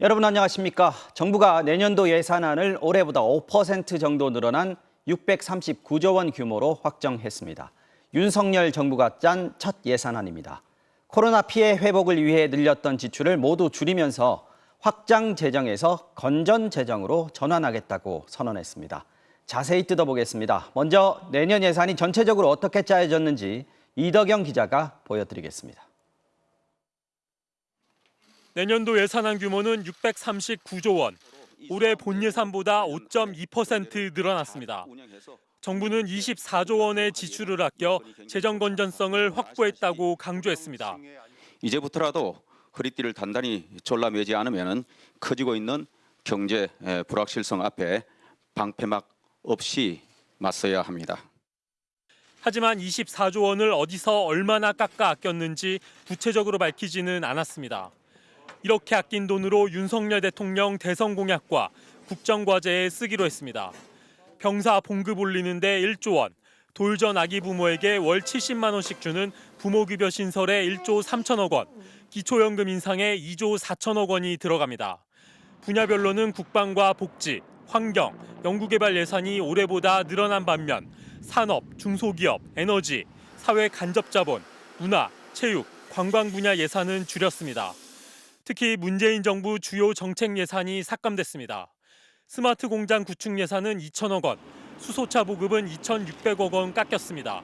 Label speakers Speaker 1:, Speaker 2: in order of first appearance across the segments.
Speaker 1: 여러분 안녕하십니까? 정부가 내년도 예산안을 올해보다 5% 정도 늘어난 639조 원 규모로 확정했습니다. 윤석열 정부가 짠 첫 예산안입니다. 코로나 피해 회복을 위해 늘렸던 지출을 모두 줄이면서 확장 재정에서 건전 재정으로 전환하겠다고 선언했습니다. 자세히 뜯어보겠습니다. 먼저 내년 예산이 전체적으로 어떻게 짜여졌는지 이덕영 기자가 보여드리겠습니다.
Speaker 2: 내년도 예산안 규모는 639조 원, 올해 본 예산보다 5.2% 늘어났습니다. 정부는 24조 원의 지출을 아껴 재정 건전성을 확보했다고 강조했습니다.
Speaker 3: 이제부터라도 허리띠를 단단히 졸라매지 않으면 커지고 있는 경제 불확실성 앞에 방패막 없이 맞서야 합니다.
Speaker 2: 하지만 24조 원을 어디서 얼마나 깎아 아꼈는지 구체적으로 밝히지는 않았습니다. 이렇게 아낀 돈으로 윤석열 대통령 대선 공약과 국정과제에 쓰기로 했습니다. 병사 봉급 올리는데 1조 원, 돌전 아기 부모에게 월 70만 원씩 주는 부모급여 신설에 1조 3천억 원, 기초연금 인상에 2조 4천억 원이 들어갑니다. 분야별로는 국방과 복지, 환경, 연구개발 예산이 올해보다 늘어난 반면 산업, 중소기업, 에너지, 사회 간접자본, 문화, 체육, 관광 분야 예산은 줄였습니다. 특히 문재인 정부 주요 정책 예산이 삭감됐습니다. 스마트 공장 구축 예산은 2천억 원, 수소차 보급은 2,600억 원 깎였습니다.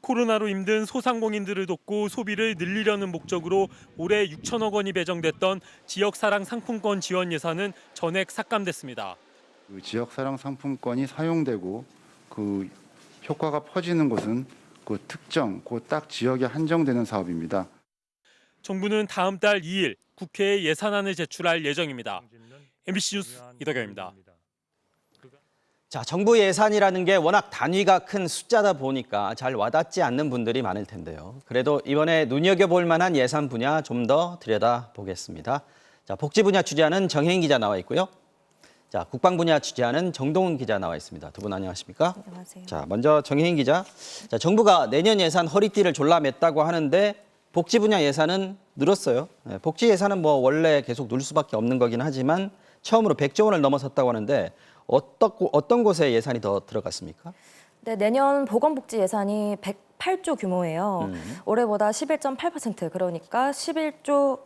Speaker 2: 코로나로 힘든 소상공인들을 돕고 소비를 늘리려는 목적으로 올해 6천억 원이 배정됐던 지역사랑 상품권 지원 예산은 전액 삭감됐습니다.
Speaker 4: 지역사랑 상품권이 사용되고 그 효과가 퍼지는 곳은 그 특정, 그 딱 지역에 한정되는 사업입니다.
Speaker 2: 정부는 다음 달 2일 국회에 예산안을 제출할 예정입니다. MBC 뉴스 이덕영입니다.
Speaker 1: 자, 정부 예산이라는 게 워낙 단위가 큰 숫자다 보니까 잘 와닿지 않는 분들이 많을 텐데요. 그래도 이번에 눈여겨볼 만한 예산 분야 좀 더 들여다보겠습니다. 자, 복지 분야 취재하는 정혜인 기자 나와 있고요. 자, 국방 분야 취재하는 정동훈 기자 나와 있습니다. 두 분 안녕하십니까?
Speaker 5: 안녕하세요.
Speaker 1: 자, 먼저 정혜인 기자. 자, 정부가 내년 예산 허리띠를 졸라맸다고 하는데 복지 분야 예산은 늘었어요. 복지 예산은 뭐 원래 계속 늘 수밖에 없는 거긴 하지만 처음으로 100조 원을 넘어섰다고 하는데 어떤 곳에 예산이 더 들어갔습니까?
Speaker 5: 네, 내년 보건복지 예산이 108조 규모예요. 올해보다 11.8% 그러니까 11조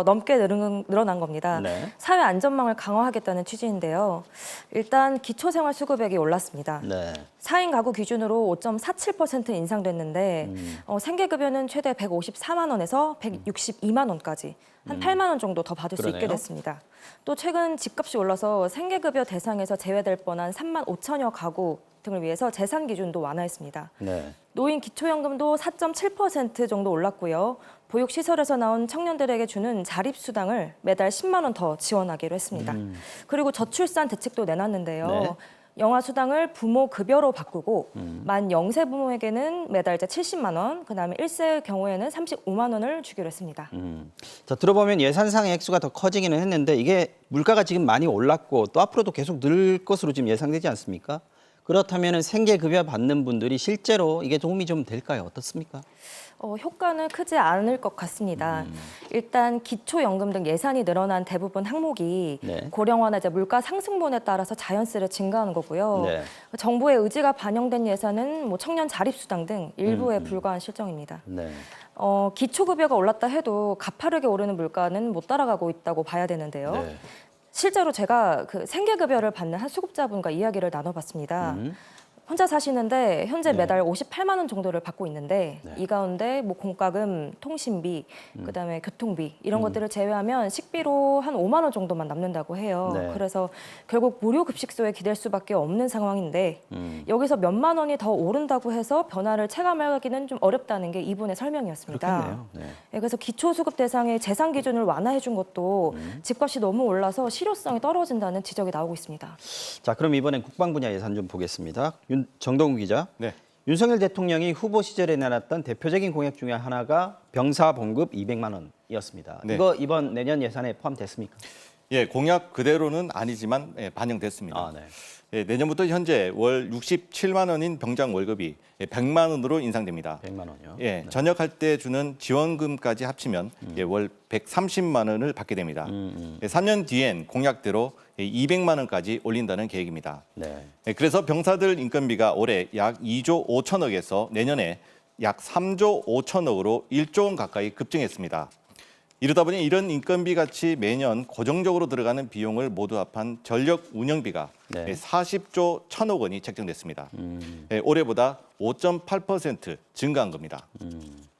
Speaker 5: 넘게 늘어난 겁니다.
Speaker 1: 네.
Speaker 5: 사회 안전망을 강화하겠다는 취지인데요. 일단 기초생활수급액이 올랐습니다.
Speaker 1: 네.
Speaker 5: 4인 가구 기준으로 5.47% 인상됐는데 생계급여는 최대 154만 원에서 162만 원까지 한 8만 원 정도 더 받을 수 있게
Speaker 1: 그러네요.
Speaker 5: 됐습니다. 또 최근 집값이 올라서 생계급여 대상에서 제외될 뻔한 3만 5천여 가구 등을 위해서 재산 기준도 완화했습니다.
Speaker 1: 네.
Speaker 5: 노인 기초연금도 4.7% 정도 올랐고요. 보육시설에서 나온 청년들에게 주는 자립수당을 매달 10만 원 더 지원하기로 했습니다. 그리고 저출산 대책도 내놨는데요.
Speaker 1: 네.
Speaker 5: 영아수당을 부모급여로 바꾸고 만 0세 부모에게는 매달 이제 70만 원, 그다음에 1세의 경우에는 35만 원을 주기로 했습니다.
Speaker 1: 자, 들어보면 예산상의 액수가 더 커지기는 했는데 이게 물가가 지금 많이 올랐고 또 앞으로도 계속 늘 것으로 지금 예상되지 않습니까? 그렇다면 생계급여 받는 분들이 실제로 이게 도움이 좀 될까요? 어떻습니까?
Speaker 5: 효과는 크지 않을 것 같습니다. 일단 기초연금 등 예산이 늘어난 대부분 항목이
Speaker 1: 네.
Speaker 5: 고령화나 이제 물가 상승분에 따라서 자연스레 증가하는 거고요.
Speaker 1: 네.
Speaker 5: 정부의 의지가 반영된 예산은 뭐 청년 자립수당 등 일부에 불과한 실정입니다.
Speaker 1: 네.
Speaker 5: 기초급여가 올랐다 해도 가파르게 오르는 물가는 못 따라가고 있다고 봐야 되는데요.
Speaker 1: 네.
Speaker 5: 실제로 제가 그 생계급여를 받는 한 수급자분과 이야기를 나눠봤습니다. 혼자 사시는데 현재
Speaker 1: 네.
Speaker 5: 매달 58만 원 정도를 받고 있는데
Speaker 1: 네.
Speaker 5: 이 가운데 뭐 공과금, 통신비, 그다음에 교통비 이런 것들을 제외하면 식비로 한 5만 원 정도만 남는다고 해요.
Speaker 1: 네.
Speaker 5: 그래서 결국 무료 급식소에 기댈 수밖에 없는 상황인데 여기서 몇만 원이 더 오른다고 해서 변화를 체감하기는 좀 어렵다는 게 이분의 설명이었습니다.
Speaker 1: 그렇겠네요. 네.
Speaker 5: 네, 그래서 기초수급 대상의 재산 기준을 완화해 준 것도 집값이 너무 올라서 실효성이 떨어진다는 지적이 나오고 있습니다.
Speaker 1: 자, 그럼 이번엔 국방 분야 예산 좀 보겠습니다. 정동훈 기자.
Speaker 6: 네.
Speaker 1: 윤석열 대통령이 후보 시절에 내놨던 대표적인 공약 중에 하나가 병사 봉급 200만 원이었습니다.
Speaker 6: 네.
Speaker 1: 이거 이번 내년 예산에 포함됐습니까?
Speaker 6: 예, 공약 그대로는 아니지만 반영됐습니다.
Speaker 1: 아, 네.
Speaker 6: 예, 내년부터 현재 월 67만 원인 병장 월급이 100만 원으로 인상됩니다.
Speaker 1: 100만 원이요.
Speaker 6: 예, 전역할 때 주는 지원금까지 합치면 월 130만 원을 받게 됩니다. 3년 뒤엔 공약대로 200만 원까지 올린다는 계획입니다.
Speaker 1: 네.
Speaker 6: 예, 그래서 병사들 인건비가 올해 약 2조 5천억에서 내년에 약 3조 5천억으로 1조 원 가까이 급증했습니다. 이러다 보니 이런 인건비 같이 매년 고정적으로 들어가는 비용을 모두 합한 전력 운영비가
Speaker 1: 네.
Speaker 6: 40조 1천억 원이 책정됐습니다. 올해보다 5.8% 증가한 겁니다.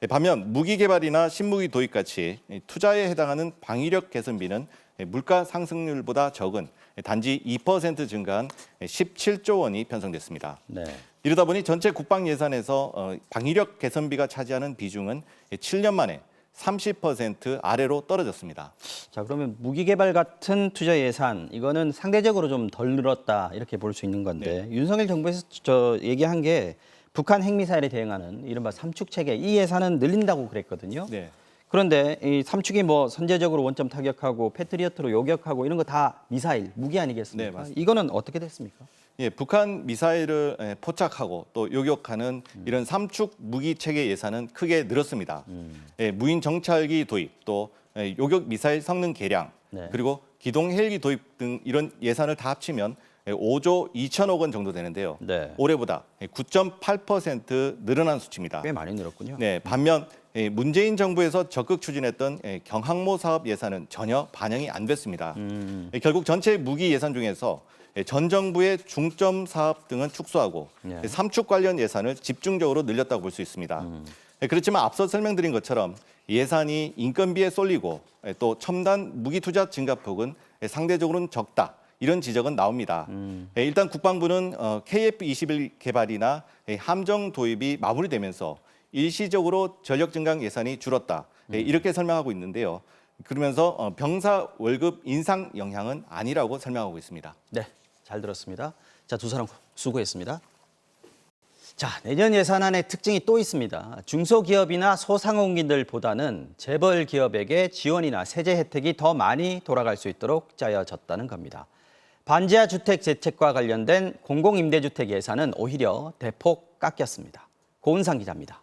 Speaker 6: 반면 무기 개발이나 신무기 도입 같이 투자에 해당하는 방위력 개선비는 물가 상승률보다 적은 단지 2% 증가한 17조 원이 편성됐습니다.
Speaker 1: 네.
Speaker 6: 이러다 보니 전체 국방 예산에서 방위력 개선비가 차지하는 비중은 7년 만에 30% 아래로 떨어졌습니다.
Speaker 1: 자, 그러면 무기 개발 같은 투자 예산 이거는 상대적으로 좀 덜 늘었다 이렇게 볼 수 있는 건데 윤석열 정부에서 얘기한 게 북한 핵미사일에 대응하는 이른바 삼축 체계 이 예산은 늘린다고 그랬거든요.
Speaker 6: 네.
Speaker 1: 그런데 이 삼축이 뭐 선제적으로 원점 타격하고 패트리어트로 요격하고 이런 거 다 미사일, 무기 아니겠습니까?
Speaker 6: 네, 맞습니다.
Speaker 1: 이거는 어떻게 됐습니까?
Speaker 6: 예, 북한 미사일을 포착하고 또 요격하는 이런 삼축 무기 체계 예산은 크게 늘었습니다. 예, 무인 정찰기 도입, 또 요격 미사일 성능 개량,
Speaker 1: 네.
Speaker 6: 그리고 기동 헬기 도입 등 이런 예산을 다 합치면 5조 2천억 원 정도 되는데요.
Speaker 1: 네.
Speaker 6: 올해보다 9.8% 늘어난 수치입니다.
Speaker 1: 꽤 많이 늘었군요.
Speaker 6: 네, 반면 문재인 정부에서 적극 추진했던 경항모 사업 예산은 전혀 반영이 안 됐습니다. 결국 전체 무기 예산 중에서 전 정부의 중점 사업 등은 축소하고
Speaker 1: 네.
Speaker 6: 삼축 관련 예산을 집중적으로 늘렸다고 볼 수 있습니다. 그렇지만 앞서 설명드린 것처럼 예산이 인건비에 쏠리고 또 첨단 무기 투자 증가폭은 상대적으로는 적다. 이런 지적은 나옵니다. 일단 국방부는 KF-21 개발이나 함정 도입이 마무리되면서 일시적으로 전력 증강 예산이 줄었다. 이렇게 설명하고 있는데요. 그러면서 병사 월급 인상 영향은 아니라고 설명하고 있습니다.
Speaker 1: 네, 잘 들었습니다. 자, 두 사람 수고했습니다. 자, 내년 예산안의 특징이 또 있습니다. 중소기업이나 소상공인들보다는 재벌 기업에게 지원이나 세제 혜택이 더 많이 돌아갈 수 있도록 짜여졌다는 겁니다. 반지하 주택 재책과 관련된 공공임대주택 예산은 오히려 대폭 깎였습니다. 고은상 기자입니다.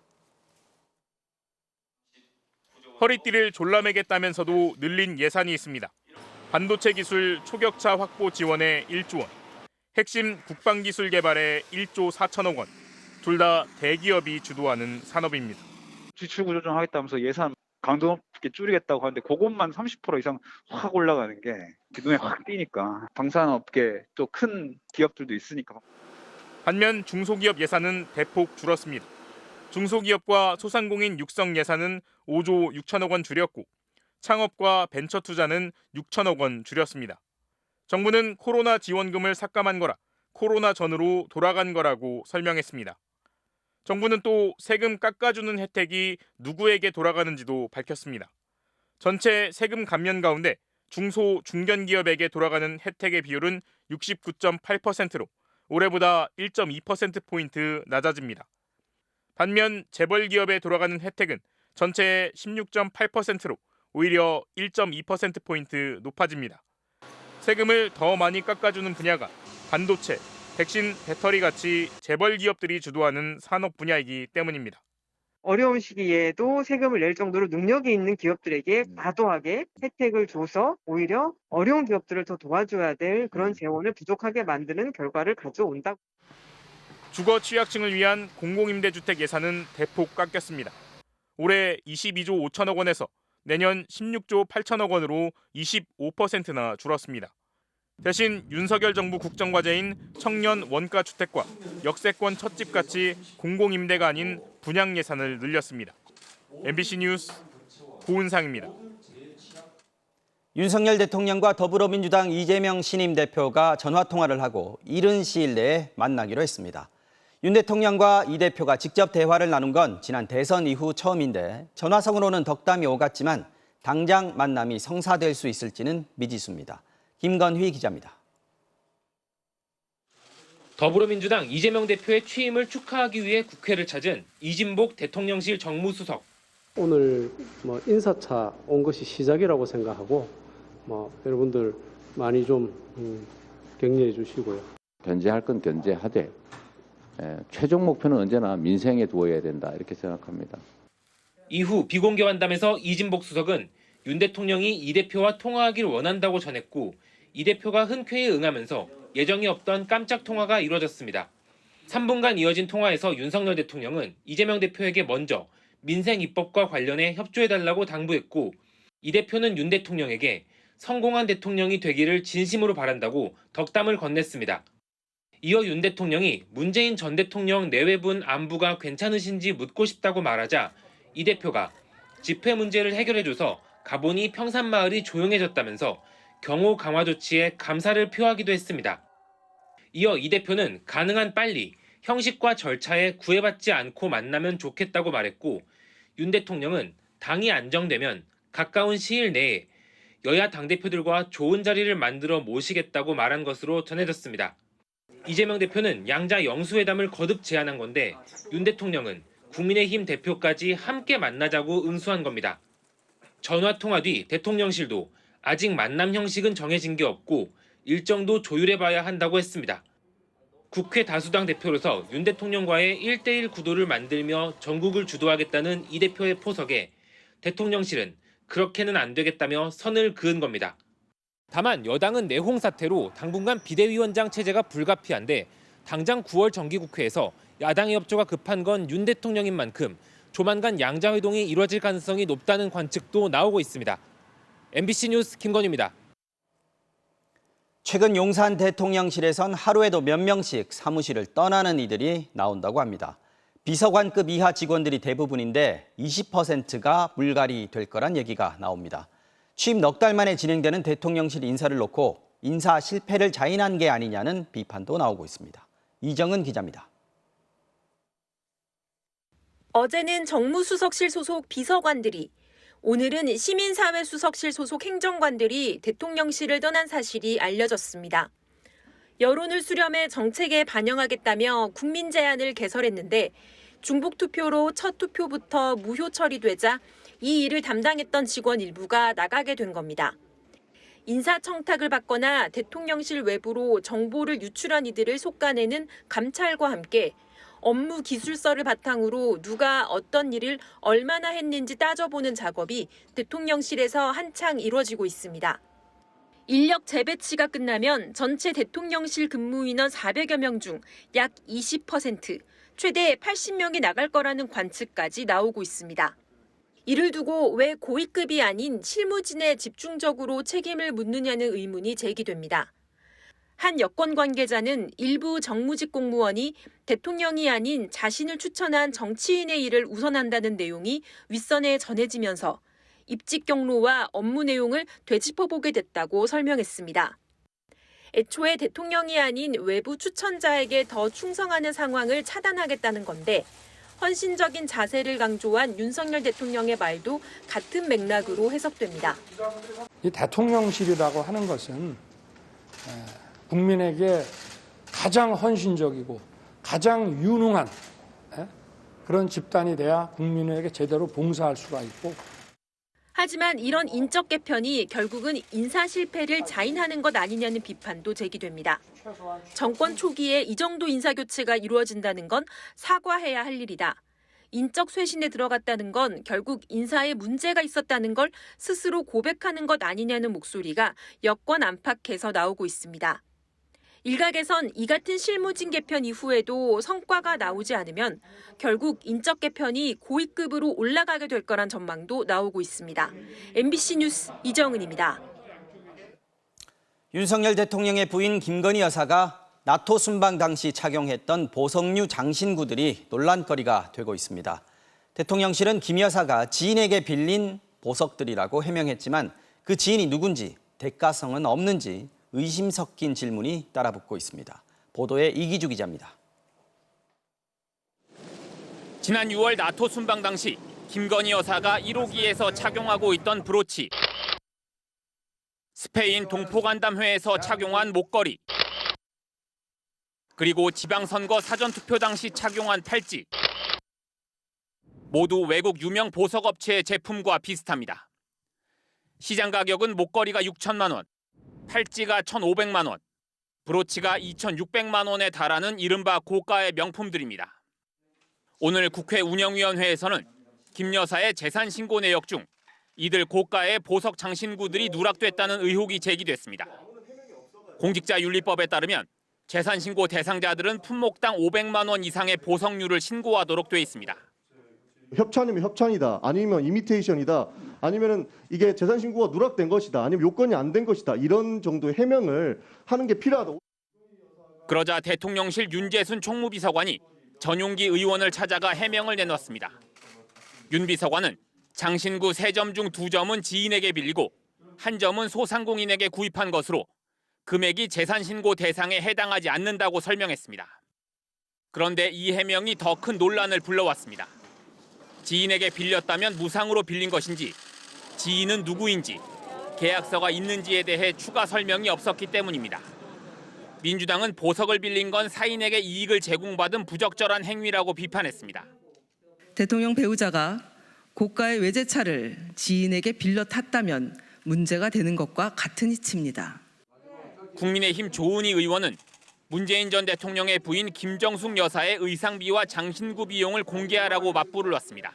Speaker 2: 허리띠를 졸라매겠다면서도 늘린 예산이 있습니다. 반도체 기술 초격차 확보 지원에 1조 원, 핵심 국방기술 개발에 1조 4천억 원, 둘 다 대기업이 주도하는 산업입니다.
Speaker 7: 지출 구조 좀 하겠다면서 예산 강도 높게 줄이겠다고 하는데 그것만 30% 이상 확 올라가는 게 눈에 확 띄니까 방산업계 또 큰 기업들도 있으니까.
Speaker 2: 반면 중소기업 예산은 대폭 줄었습니다. 중소기업과 소상공인 육성 예산은 5조 6천억 원 줄였고 창업과 벤처 투자는 6천억 원 줄였습니다. 정부는 코로나 지원금을 삭감한 거라 코로나 전으로 돌아간 거라고 설명했습니다. 정부는 또 세금 깎아주는 혜택이 누구에게 돌아가는지도 밝혔습니다. 전체 세금 감면 가운데 중소, 중견기업에게 돌아가는 혜택의 비율은 69.8%로 올해보다 1.2%포인트 낮아집니다. 반면 재벌기업에 돌아가는 혜택은 전체의 16.8%로 오히려 1.2%포인트 높아집니다. 세금을 더 많이 깎아주는 분야가 반도체, 백신, 배터리 같이 재벌 기업들이 주도하는 산업 분야이기 때문입니다.
Speaker 8: 어려운 시기에도 세금을 낼 정도로 능력이 있는 기업들에게 과도하게 혜택을 줘서 오히려 어려운 기업들을 더 도와줘야 될 그런 재원을 부족하게 만드는 결과를 가져온다.
Speaker 2: 주거 취약층을 위한 공공임대주택 예산은 대폭 깎였습니다. 올해 22조 5천억 원에서 내년 16조 8천억 원으로 25%나 줄었습니다. 대신 윤석열 정부 국정과제인 청년 원가주택과 역세권 첫집같이 공공임대가 아닌 분양 예산을 늘렸습니다. MBC 뉴스 고은상입니다.
Speaker 1: 윤석열 대통령과 더불어민주당 이재명 신임 대표가 전화통화를 하고 이른 시일 내에 만나기로 했습니다. 윤 대통령과 이 대표가 직접 대화를 나눈 건 지난 대선 이후 처음인데 전화성으로는 덕담이 오갔지만 당장 만남이 성사될 수 있을지는 미지수입니다. 김건휘 기자입니다.
Speaker 9: 더불어민주당 이재명 대표의 취임을 축하하기 위해 국회를 찾은 이진복 대통령실 정무수석.
Speaker 10: 오늘 인사차 온 것이 시작이라고 생각하고 여러분들 많이 좀 격려해 주시고요.
Speaker 11: 견제할 건 견제하되 최종 목표는 언제나 민생에 두어야 된다 이렇게 생각합니다.
Speaker 9: 이후 비공개 환담에서 이진복 수석은 윤 대통령이 이 대표와 통화하기를 원한다고 전했고 이 대표가 흔쾌히 응하면서 예정이 없던 깜짝 통화가 이루어졌습니다. 3분간 이어진 통화에서 윤석열 대통령은 이재명 대표에게 먼저 민생 입법과 관련해 협조해달라고 당부했고 이 대표는 윤 대통령에게 성공한 대통령이 되기를 진심으로 바란다고 덕담을 건넸습니다. 이어 윤 대통령이 문재인 전 대통령 내외분 안부가 괜찮으신지 묻고 싶다고 말하자 이 대표가 집회 문제를 해결해줘서 가보니 평산마을이 조용해졌다면서 경호 강화 조치에 감사를 표하기도 했습니다. 이어 이 대표는 가능한 빨리 형식과 절차에 구애받지 않고 만나면 좋겠다고 말했고 윤 대통령은 당이 안정되면 가까운 시일 내에 여야 당대표들과 좋은 자리를 만들어 모시겠다고 말한 것으로 전해졌습니다. 이재명 대표는 양자 영수회담을 거듭 제안한 건데 윤 대통령은 국민의힘 대표까지 함께 만나자고 응수한 겁니다. 전화통화 뒤 대통령실도 아직 만남 형식은 정해진 게 없고 일정도 조율해봐야 한다고 했습니다. 국회 다수당 대표로서 윤 대통령과의 1대1 구도를 만들며 전국을 주도하겠다는 이 대표의 포석에 대통령실은 그렇게는 안 되겠다며 선을 그은 겁니다. 다만 여당은 내홍 사태로 당분간 비대위원장 체제가 불가피한데 당장 9월 정기국회에서 야당의 협조가 급한 건 윤 대통령인 만큼 조만간 양자회동이 이루어질 가능성이 높다는 관측도 나오고 있습니다. MBC 뉴스 김건희입니다.
Speaker 1: 최근 용산 대통령실에선 하루에도 몇 명씩 사무실을 떠나는 이들이 나온다고 합니다. 비서관급 이하 직원들이 대부분인데 20%가 물갈이 될 거란 얘기가 나옵니다. 취임 넉 달 만에 진행되는 대통령실 인사를 놓고 인사 실패를 자인한 게 아니냐는 비판도 나오고 있습니다. 이정은 기자입니다.
Speaker 12: 어제는 정무수석실 소속 비서관들이, 오늘은 시민사회수석실 소속 행정관들이 대통령실을 떠난 사실이 알려졌습니다. 여론을 수렴해 정책에 반영하겠다며 국민 제안을 개설했는데 중복투표로 첫 투표부터 무효 처리되자 이 일을 담당했던 직원 일부가 나가게 된 겁니다. 인사청탁을 받거나 대통령실 외부로 정보를 유출한 이들을 속아내는 감찰과 함께 업무 기술서를 바탕으로 누가 어떤 일을 얼마나 했는지 따져보는 작업이 대통령실에서 한창 이루어지고 있습니다. 인력 재배치가 끝나면 전체 대통령실 근무 인원 400여 명 중 약 20%, 최대 80명이 나갈 거라는 관측까지 나오고 있습니다. 이를 두고 왜 고위급이 아닌 실무진에 집중적으로 책임을 묻느냐는 의문이 제기됩니다. 한 여권 관계자는 일부 정무직 공무원이 대통령이 아닌 자신을 추천한 정치인의 일을 우선한다는 내용이 윗선에 전해지면서 입직 경로와 업무 내용을 되짚어보게 됐다고 설명했습니다. 애초에 대통령이 아닌 외부 추천자에게 더 충성하는 상황을 차단하겠다는 건데 헌신적인 자세를 강조한 윤석열 대통령의 말도 같은 맥락으로 해석됩니다.
Speaker 13: 이 대통령실이라고 하는 것은 국민에게 가장 헌신적이고 가장 유능한 그런 집단이 돼야 국민에게 제대로 봉사할 수가 있고,
Speaker 12: 하지만 이런 인적 개편이 결국은 인사 실패를 자인하는 것 아니냐는 비판도 제기됩니다. 정권 초기에 이 정도 인사 교체가 이루어진다는 건 사과해야 할 일이다. 인적 쇄신에 들어갔다는 건 결국 인사에 문제가 있었다는 걸 스스로 고백하는 것 아니냐는 목소리가 여권 안팎에서 나오고 있습니다. 일각에선 이 같은 실무진 개편 이후에도 성과가 나오지 않으면 결국 인적 개편이 고위급으로 올라가게 될 거란 전망도 나오고 있습니다. MBC 뉴스 이정은입니다.
Speaker 1: 윤석열 대통령의 부인 김건희 여사가 나토 순방 당시 착용했던 보석류 장신구들이 논란거리가 되고 있습니다. 대통령실은 김 여사가 지인에게 빌린 보석들이라고 해명했지만 그 지인이 누군지, 대가성은 없는지 의심 섞인 질문이 따라붙고 있습니다. 보도에 이기주 기자입니다.
Speaker 14: 지난 6월 나토 순방 당시 김건희 여사가 1호기에서 착용하고 있던 브로치, 스페인 동포간담회에서 착용한 목걸이, 그리고 지방선거 사전투표 당시 착용한 팔찌, 모두 외국 유명 보석업체의 제품과 비슷합니다. 시장 가격은 목걸이가 6천만 원, 팔찌가 1,500만 원, 브로치가 2,600만 원에 달하는 이른바 고가의 명품들입니다. 오늘 국회 운영위원회에서는 김 여사의 재산 신고 내역 중 이들 고가의 보석 장신구들이 누락됐다는 의혹이 제기됐습니다. 공직자윤리법에 따르면 재산 신고 대상자들은 품목당 500만 원 이상의 보석류를 신고하도록 돼 있습니다.
Speaker 15: 협찬이면 협찬이다, 아니면 이미테이션이다, 아니면은 이게 재산 신고가 누락된 것이다, 아니면 요건이 안 된 것이다, 이런 정도의 해명을 하는 게 필요하다.
Speaker 14: 그러자 대통령실 윤재순 총무비서관이 전용기 의원을 찾아가 해명을 내놨습니다. 윤 비서관은 장신구 3점 중 2점은 지인에게 빌리고 1점은 소상공인에게 구입한 것으로 금액이 재산 신고 대상에 해당하지 않는다고 설명했습니다. 그런데 이 해명이 더 큰 논란을 불러왔습니다. 지인에게 빌렸다면 무상으로 빌린 것인지, 지인은 누구인지, 계약서가 있는지에 대해 추가 설명이 없었기 때문입니다. 민주당은 보석을 빌린 건 사인에게 이익을 제공받은 부적절한 행위라고 비판했습니다.
Speaker 16: 대통령 배우자가 고가의 외제차를 지인에게 빌려 탔다면 문제가 되는 것과 같은 이치입니다.
Speaker 14: 국민의힘 조은희 의원은 문재인 전 대통령의 부인 김정숙 여사의 의상비와 장신구 비용을 공개하라고 맞불을 놨습니다.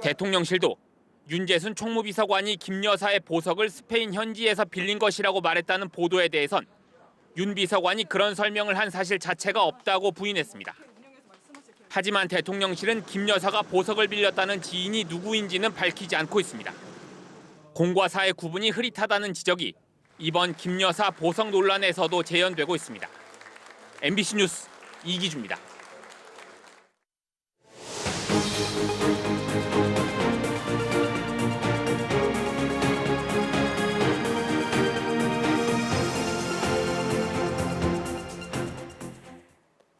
Speaker 14: 대통령실도 윤재순 총무비서관이 김 여사의 보석을 스페인 현지에서 빌린 것이라고 말했다는 보도에 대해선 윤 비서관이 그런 설명을 한 사실 자체가 없다고 부인했습니다. 하지만 대통령실은 김 여사가 보석을 빌렸다는 지인이 누구인지는 밝히지 않고 있습니다. 공과 사의 구분이 흐릿하다는 지적이 이번 김 여사 보석 논란에서도 재현되고 있습니다. MBC 뉴스 이기주입니다.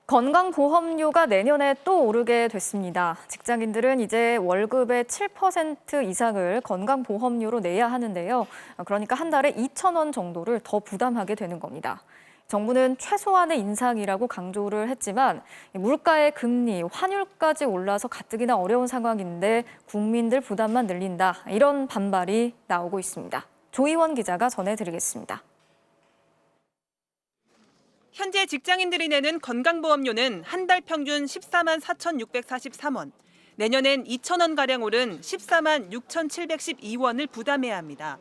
Speaker 5: 건강보험료가 내년에 또 오르게 됐습니다. 직장인들은 이제 월급의 7% 이상을 건강보험료로 내야 하는데요. 그러니까 한 달에 2,000원 정도를 더 부담하게 되는 겁니다. 정부는 최소한의 인상이라고 강조를 했지만 물가의 금리, 환율까지 올라서 가뜩이나 어려운 상황인데 국민들 부담만 늘린다. 이런 반발이 나오고 있습니다. 조희원 기자가 전해드리겠습니다.
Speaker 17: 현재 직장인들이 내는 건강보험료는 한 달 평균 14만 4,643원, 내년엔 2,000원가량 오른 14만 6,712원을 부담해야 합니다.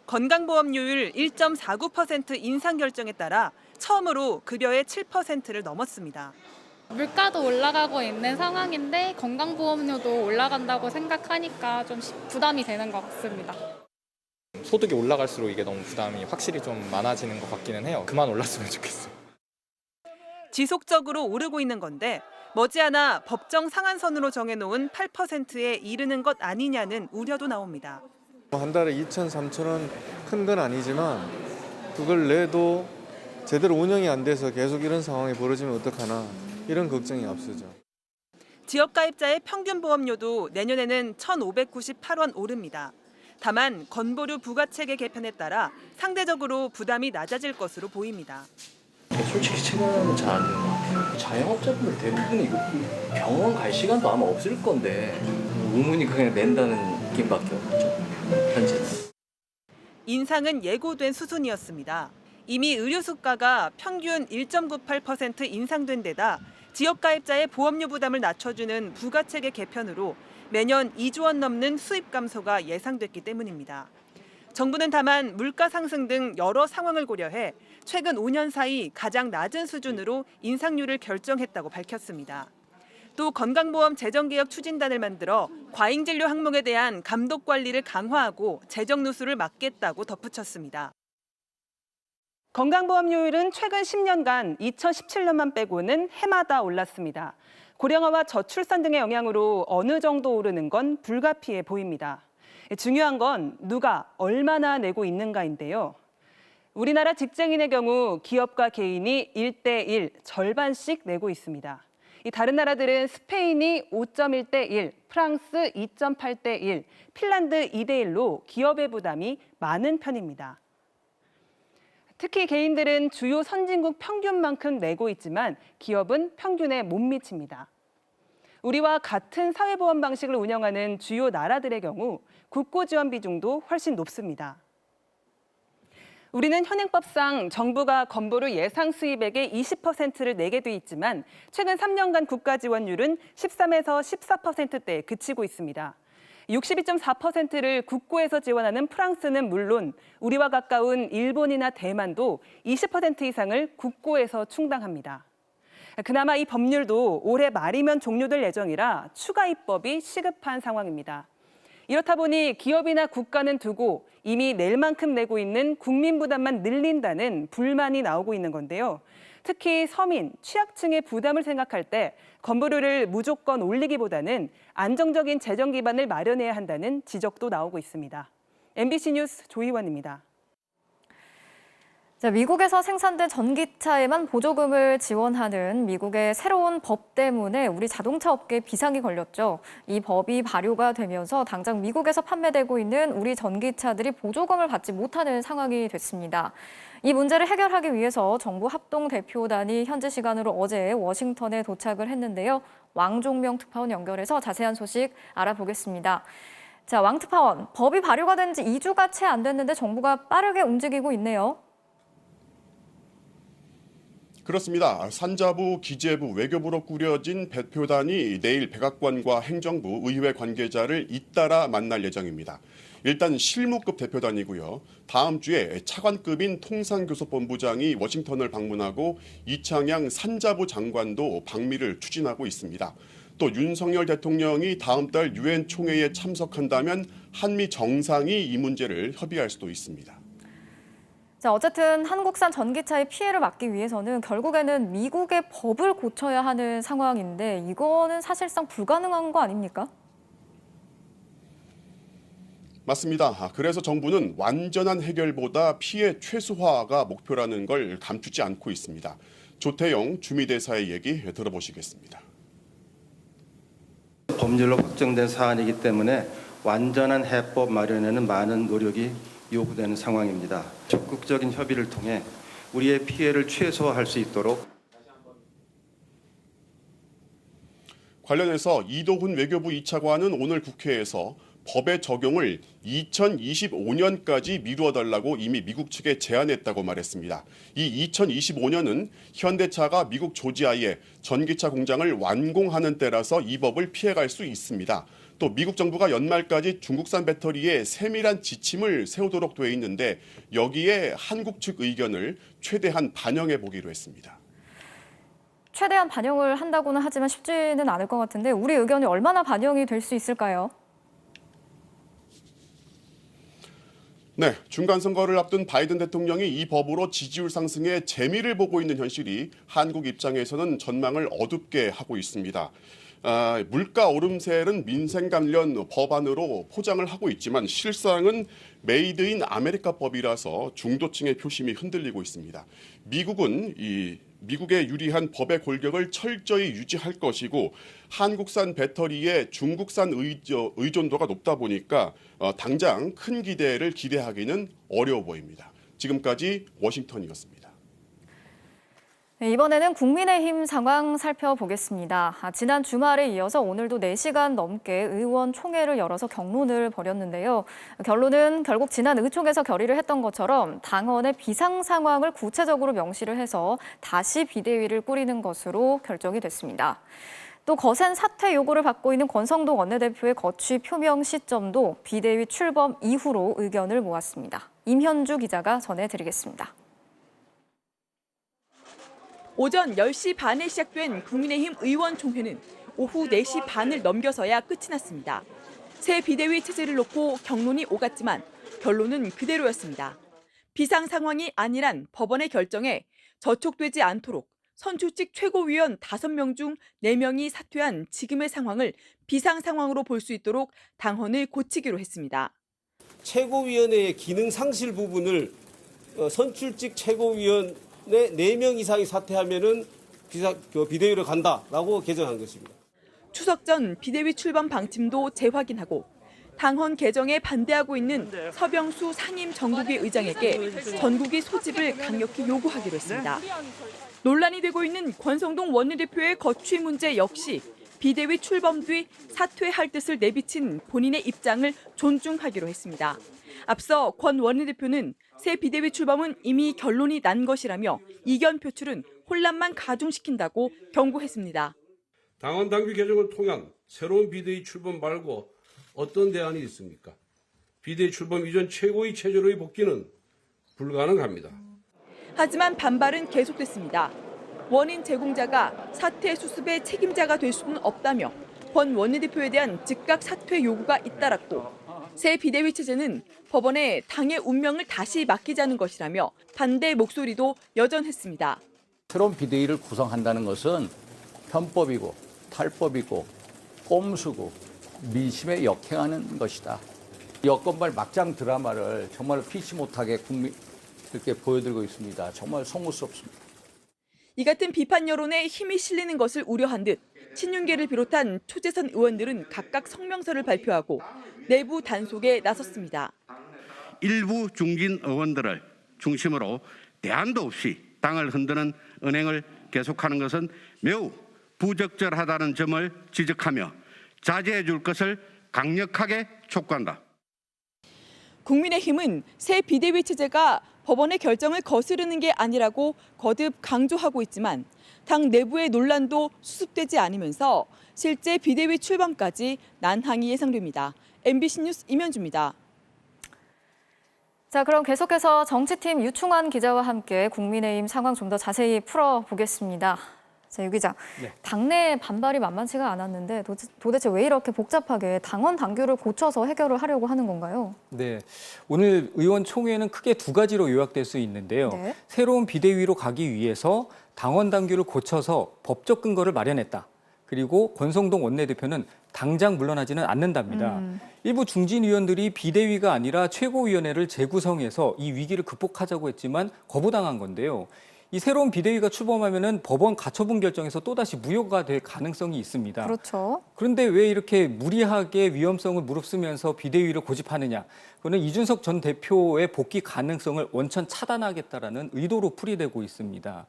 Speaker 17: 건강보험료율 1.49% 인상 결정에 따라 처음으로 급여의 7%를 넘었습니다.
Speaker 18: 물가도 올라가고 있는 상황인데 건강보험료도 올라간다고 생각하니까 좀 부담이 되는 것 같습니다.
Speaker 19: 소득이 올라갈수록 이게 너무 부담이 확실히 좀 많아지는 것 같기는 해요. 그만 올랐으면 좋겠어요.
Speaker 17: 지속적으로 오르고 있는 건데 머지않아 법정 상한선으로 정해놓은 8%에 이르는 것 아니냐는 우려도 나옵니다.
Speaker 20: 한 달에 2,000, 3,000원 큰 건 아니지만 그걸 내도 제대로 운영이 안 돼서 계속 이런 상황이 벌어지면 어떡하나 이런 걱정이 앞서죠.
Speaker 17: 지역가입자의 평균 보험료도 내년에는 1,598원 오릅니다. 다만 건보료 부과체계 개편에 따라 상대적으로 부담이 낮아질 것으로 보입니다.
Speaker 21: 솔직히 체감은 잘 안 되는 것 같아요. 자영업자분들 대부분이 병원 갈 시간도 아마 없을 건데 의문이 그냥 낸다는 느낌밖에 없죠, 현재.
Speaker 17: 인상은 예고된 수순이었습니다. 이미 의료수가가 평균 1.98% 인상된 데다 지역가입자의 보험료 부담을 낮춰주는 부가체계 개편으로 매년 2조 원 넘는 수입 감소가 예상됐기 때문입니다. 정부는 다만 물가 상승 등 여러 상황을 고려해 최근 5년 사이 가장 낮은 수준으로 인상률을 결정했다고 밝혔습니다. 또 건강보험 재정개혁 추진단을 만들어 과잉진료 항목에 대한 감독 관리를 강화하고 재정 누수를 막겠다고 덧붙였습니다. 건강보험료율은 최근 10년간 2017년만 빼고는 해마다 올랐습니다. 고령화와 저출산 등의 영향으로 어느 정도 오르는 건 불가피해 보입니다. 중요한 건 누가 얼마나 내고 있는가인데요. 우리나라 직장인의 경우 기업과 개인이 1대1 절반씩 내고 있습니다. 다른 나라들은 스페인이 5.1대1, 프랑스 2.8대1, 핀란드 2대1로 기업의 부담이 많은 편입니다. 특히 개인들은 주요 선진국 평균만큼 내고 있지만 기업은 평균에 못 미칩니다. 우리와 같은 사회보험 방식을 운영하는 주요 나라들의 경우 국고 지원 비중도 훨씬 높습니다. 우리는 현행법상 정부가 건보료 예상 수입액의 20%를 내게 돼 있지만 최근 3년간 국가 지원율은 13에서 14%대에 그치고 있습니다. 62.4%를 국고에서 지원하는 프랑스는 물론 우리와 가까운 일본이나 대만도 20% 이상을 국고에서 충당합니다. 그나마 이 법률도 올해 말이면 종료될 예정이라 추가 입법이 시급한 상황입니다. 이렇다 보니 기업이나 국가는 두고 이미 낼 만큼 내고 있는 국민 부담만 늘린다는 불만이 나오고 있는 건데요. 특히 서민, 취약층의 부담을 생각할 때 건보료를 무조건 올리기보다는 안정적인 재정 기반을 마련해야 한다는 지적도 나오고 있습니다. MBC 뉴스 조희원입니다.
Speaker 5: 미국에서 생산된 전기차에만 보조금을 지원하는 미국의 새로운 법 때문에 우리 자동차 업계에 비상이 걸렸죠. 이 법이 발효가 되면서 당장 미국에서 판매되고 있는 우리 전기차들이 보조금을 받지 못하는 상황이 됐습니다. 이 문제를 해결하기 위해서 정부 합동대표단이 현지 시간으로 어제 워싱턴에 도착을 했는데요. 왕종명 특파원 연결해서 자세한 소식 알아보겠습니다. 자, 왕 특파원, 법이 발효가 된 지 2주가 채 안 됐는데 정부가 빠르게 움직이고 있네요.
Speaker 3: 그렇습니다. 산자부, 기재부, 외교부로 꾸려진 대표단이 내일 백악관과 행정부, 의회 관계자를 잇따라 만날 예정입니다. 일단 실무급 대표단이고요. 다음 주에 차관급인 통상교섭본부장이 워싱턴을 방문하고 이창양 산자부 장관도 방미를 추진하고 있습니다. 또 윤석열 대통령이 다음 달 유엔 총회에 참석한다면 한미 정상이 이 문제를 협의할 수도 있습니다.
Speaker 5: 자, 어쨌든 한국산 전기차의 피해를 막기 위해서는 결국에는 미국의 법을 고쳐야 하는 상황인데 이거는 사실상 불가능한 거 아닙니까?
Speaker 3: 맞습니다. 그래서 정부는 완전한 해결보다 피해 최소화가 목표라는 걸 감추지 않고 있습니다. 조태영 주미대사의 얘기 들어보시겠습니다.
Speaker 22: 법률로 확정된 사안이기 때문에 완전한 해법 마련에는 많은 노력이 요구되는 상황입니다. 적극적인 협의를 통해 우리의 피해를 최소화할 수 있도록
Speaker 3: 관련해서 이도훈 외교부 2차관은 오늘 국회에서 법의 적용을 2025년까지 미루어달라고 이미 미국 측에 제안했다고 말했습니다. 이 2025년은 현대차가 미국 조지아에 전기차 공장을 완공하는 때라서 이 법을 피해갈 수 있습니다. 또 미국 정부가 연말까지 중국산 배터리에 세밀한 지침을 세우도록 돼 있는데 여기에 한국 측 의견을 최대한 반영해 보기로 했습니다.
Speaker 5: 최대한 반영을 한다고는 하지만 쉽지는 않을 것 같은데 우리 의견이 얼마나 반영이 될 수 있을까요?
Speaker 3: 네, 중간선거를 앞둔 바이든 대통령이 이 법으로 지지율 상승에 재미를 보고 있는 현실이 한국 입장에서는 전망을 어둡게 하고 있습니다. 물가 오름세는 민생 관련 법안으로 포장을 하고 있지만 실상은 메이드 인 아메리카 법이라서 중도층의 표심이 흔들리고 있습니다. 미국은 미국에 유리한 법의 골격을 철저히 유지할 것이고 한국산 배터리에 중국산 의존도가 높다 보니까 당장 큰 기대를 기대하기는 어려워 보입니다. 지금까지 워싱턴이었습니다.
Speaker 5: 네, 이번에는 국민의힘 상황 살펴보겠습니다. 지난 주말에 이어서 오늘도 4시간 넘게 의원 총회를 열어서 경론을 벌였는데요. 결론은 결국 지난 의총에서 결의를 했던 것처럼 당헌의 비상 상황을 구체적으로 명시를 해서 다시 비대위를 꾸리는 것으로 결정이 됐습니다. 또 거센 사퇴 요구를 받고 있는 권성동 원내대표의 거취 표명 시점도 비대위 출범 이후로 의견을 모았습니다. 임현주 기자가 전해드리겠습니다.
Speaker 23: 오전 10시 반에 시작된 국민의힘 의원총회는 오후 4시 반을 넘겨서야 끝이 났습니다. 새 비대위 체제를 놓고 경론이 오갔지만 결론은 그대로였습니다. 비상 상황이 아니란 법원의 결정에 저촉되지 않도록 선출직 최고위원 5명 중 4명이 사퇴한 지금의 상황을 비상 상황으로 볼 수 있도록 당헌을 고치기로 했습니다.
Speaker 24: 최고위원회의 기능 상실 부분을 선출직 최고위원 4명 이상이 사퇴하면은 비대위로 간다라고 개정한 것입니다.
Speaker 23: 추석 전 비대위 출범 방침도 재확인하고 당헌 개정에 반대하고 있는 서병수 상임 전국위 의장에게 전국위 소집을 강력히 요구하기로 했습니다. 논란이 되고 있는 권성동 원내대표의 거취 문제 역시 비대위 출범 뒤 사퇴할 뜻을 내비친 본인의 입장을 존중하기로 했습니다. 앞서 권 원내대표는 새 비대위 출범은 이미 결론이 난 것이라며 이견 표출은 혼란만 가중시킨다고 경고했습니다.
Speaker 4: 당원 당규 개정을 통한 새로운 비대위 출범 말고 어떤 대안이 있습니까? 비대위 출범 이전 최고위 체제로의 복귀는 불가능합니다.
Speaker 23: 하지만 반발은 계속됐습니다. 원인 제공자가 사퇴 수습의 책임자가 될 수는 없다며 권 원내대표에 대한 즉각 사퇴 요구가 잇따랐고 새 비대위 체제는 법원에 당의 운명을 다시 맡기자는 것이라며 반대 목소리도 여전했습니다.
Speaker 6: 새로운 비대위를 구성한다는 것은 편법이고 탈법이고 꼼수고 민심에 역행하는 것이다. 여권발 막장 드라마를 정말 피치 못하게 국민들께 보여드리고 있습니다. 정말 송구스럽습니다.
Speaker 23: 이 같은 비판 여론에 힘이 실리는 것을 우려한 듯 친윤계를 비롯한 초재선 의원들은 각각 성명서를 발표하고 내부 단속에 나섰습니다.
Speaker 7: 일부 중진 의원들을 중심으로 대안도 없이 당을 흔드는 은행을 계속하는 것은 매우 부적절하다는 점을 지적하며 자제해 줄 것을 강력하게 촉구한다.
Speaker 23: 국민의힘은 새 비대위 체제가 법원의 결정을 거스르는 게 아니라고 거듭 강조하고 있지만 당 내부의 논란도 수습되지 않으면서 실제 비대위 출범까지 난항이 예상됩니다. MBC 뉴스 임현주입니다.
Speaker 5: 자, 그럼 계속해서 정치팀 유충환 기자와 함께 국민의힘 상황 좀 더 자세히 풀어보겠습니다. 자, 유 기자, 네. 당내 반발이 만만치가 않았는데 도대체 왜 이렇게 복잡하게 당원 당규를 고쳐서 해결을 하려고 하는 건가요?
Speaker 8: 네, 오늘 의원총회는 크게 두 가지로 요약될 수 있는데요. 네. 새로운 비대위로 가기 위해서 당원 당규를 고쳐서 법적 근거를 마련했다. 그리고 권성동 원내대표는 당장 물러나지는 않는답니다. 일부 중진 의원들이 비대위가 아니라 최고위원회를 재구성해서 이 위기를 극복하자고 했지만 거부당한 건데요. 이 새로운 비대위가 출범하면은 법원 가처분 결정에서 또다시 무효가 될 가능성이 있습니다.
Speaker 5: 그렇죠.
Speaker 8: 그런데 왜 이렇게 무리하게 위험성을 무릅쓰면서 비대위를 고집하느냐? 그거는 이준석 전 대표의 복귀 가능성을 원천 차단하겠다라는 의도로 풀이되고 있습니다.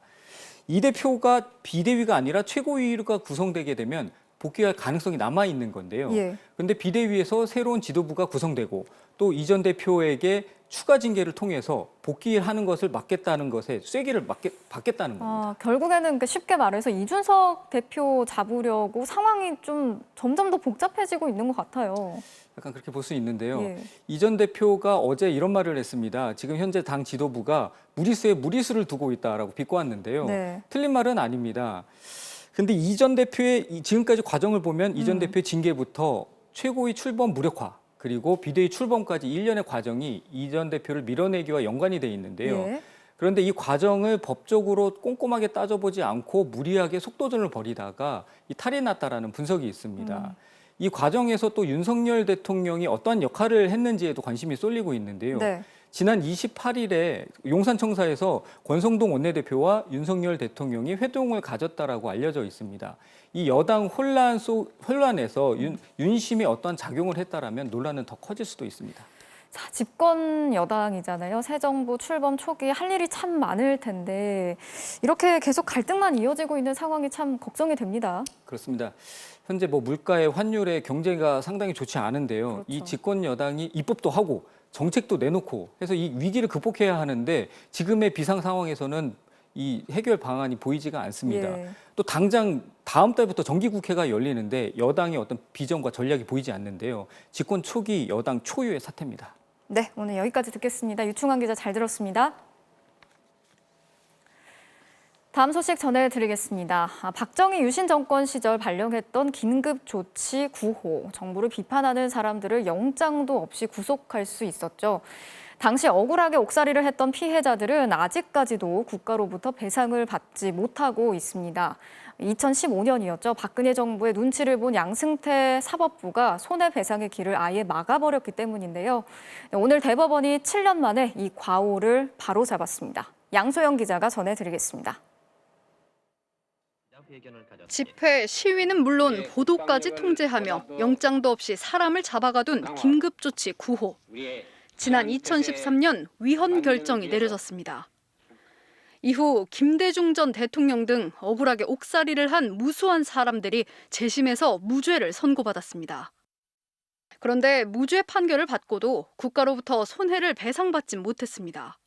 Speaker 8: 이 대표가 비대위가 아니라 최고위가 구성되게 되면 복귀할 가능성이 남아있는 건데요. 그런데 비대위에서 새로운 지도부가 구성되고 또 이 전 대표에게 추가 징계를 통해서 복귀하는 것을 막겠다는 것에 쐐기를 받겠다는 겁니다.
Speaker 5: 결국에는 쉽게 말해서 이준석 대표 잡으려고 상황이 좀 점점 더 복잡해지고 있는 것 같아요.
Speaker 8: 약간 그렇게 볼 수 있는데요. 이 전 대표가 어제 이런 말을 했습니다. 지금 현재 당 지도부가 무리수에 무리수를 두고 있다라고 비꼬았는데요. 네. 틀린 말은 아닙니다. 근데 이 전 대표의 지금까지 과정을 보면 이 전 대표의 징계부터 최고위 출범 무력화 그리고 비대위 출범까지 1년의 과정이 이 전 대표를 밀어내기와 연관이 돼 있는데요. 그런데 이 과정을 법적으로 꼼꼼하게 따져보지 않고 무리하게 속도전을 벌이다가 탈이 났다라는 분석이 있습니다. 이 과정에서 또 윤석열 대통령이 어떠한 역할을 했는지에도 관심이 쏠리고 있는데요. 네. 지난 28일에 용산청사에서 권성동 원내대표와 윤석열 대통령이 회동을 가졌다라고 알려져 있습니다. 이 여당 혼란에서 윤심이 어떠한 작용을 했다라면 논란은 더 커질 수도 있습니다.
Speaker 5: 자, 집권 여당이잖아요. 새 정부 출범 초기에 할 일이 참 많을 텐데 이렇게 계속 갈등만 이어지고 있는 상황이 참 걱정이 됩니다.
Speaker 8: 그렇습니다. 현재 물가의 환율의 경제가 상당히 좋지 않은데요. 그렇죠. 이 집권 여당이 입법도 하고 정책도 내놓고 해서 이 위기를 극복해야 하는데 지금의 비상 상황에서는 이 해결 방안이 보이지가 않습니다. 또 당장 다음 달부터 정기국회가 열리는데 여당의 어떤 비전과 전략이 보이지 않는데요. 집권 초기 여당 초유의 사태입니다.
Speaker 5: 네, 오늘 여기까지 듣겠습니다. 유충환 기자 잘 들었습니다. 다음 소식 전해드리겠습니다. 박정희 유신 정권 시절 발령했던 긴급조치 9호. 정부를 비판하는 사람들을 영장도 없이 구속할 수 있었죠. 당시 억울하게 옥살이를 했던 피해자들은 아직까지도 국가로부터 배상을 받지 못하고 있습니다. 2015년이었죠. 박근혜 정부의 눈치를 본 양승태 사법부가 손해배상의 길을 아예 막아버렸기 때문인데요. 오늘 대법원이 7년 만에 이 과오를 바로잡았습니다. 양소영 기자가 전해드리겠습니다.
Speaker 25: 집회, 시위는 물론 보도까지 통제하며 영장도 없이 사람을 잡아가둔 긴급조치 9호. 지난 2013년 위헌 결정이 내려졌습니다. 이후 김대중 전 대통령 등 억울하게 옥살이를 한 무수한 사람들이 재심에서 무죄를 선고받았습니다. 그런데 무죄 판결을 받고도 국가로부터 손해를 배상받지 못했습니다.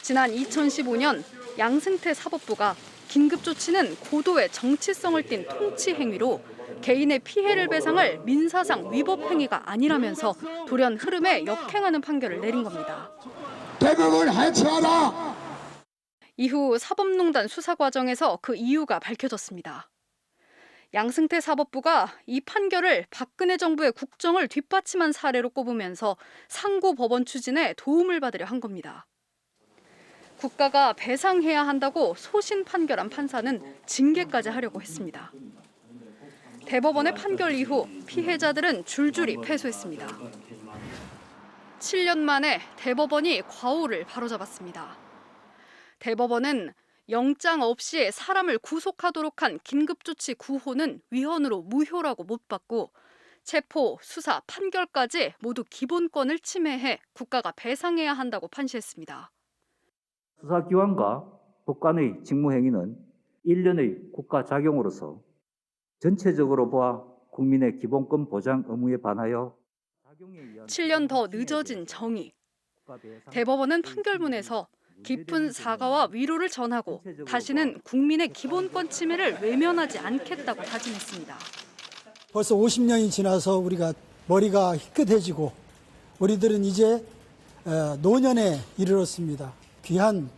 Speaker 25: 지난 2015년 양승태 사법부가 긴급조치는 고도의 정치성을 띤 통치 행위로 개인의 피해를 배상할 민사상 위법 행위가 아니라면서 돌연 흐름에 역행하는 판결을 내린 겁니다.
Speaker 2: 대법을 해체하라!
Speaker 25: 이후 사법농단 수사 과정에서 그 이유가 밝혀졌습니다. 양승태 사법부가 이 판결을 박근혜 정부의 국정을 뒷받침한 사례로 꼽으면서 상고 법원 추진에 도움을 받으려 한 겁니다. 국가가 배상해야 한다고 소신 판결한 판사는 징계까지 하려고 했습니다. 대법원의 판결 이후 피해자들은 줄줄이 패소했습니다. 7년 만에 대법원이 과오를 바로잡았습니다. 대법원은 영장 없이 사람을 구속하도록 한 긴급조치 구호는 위헌으로 무효라고 못 받고 체포, 수사, 판결까지 모두 기본권을 침해해 국가가 배상해야 한다고 판시했습니다.
Speaker 9: 수사기관과 법관의 직무행위는 일련의 국가 작용으로서 전체적으로 보아 국민의 기본권 보장 의무에 반하여
Speaker 25: 7년 더 늦어진 정의. 대법원은 판결문에서 깊은 사과와 위로를 전하고 다시는 국민의 기본권 침해를 외면하지 않겠다고 다짐했습니다.
Speaker 10: 벌써 50년이 지나서 우리가 머리가 희끗해지고 우리들은 이제 노년에 이르렀습니다. 귀한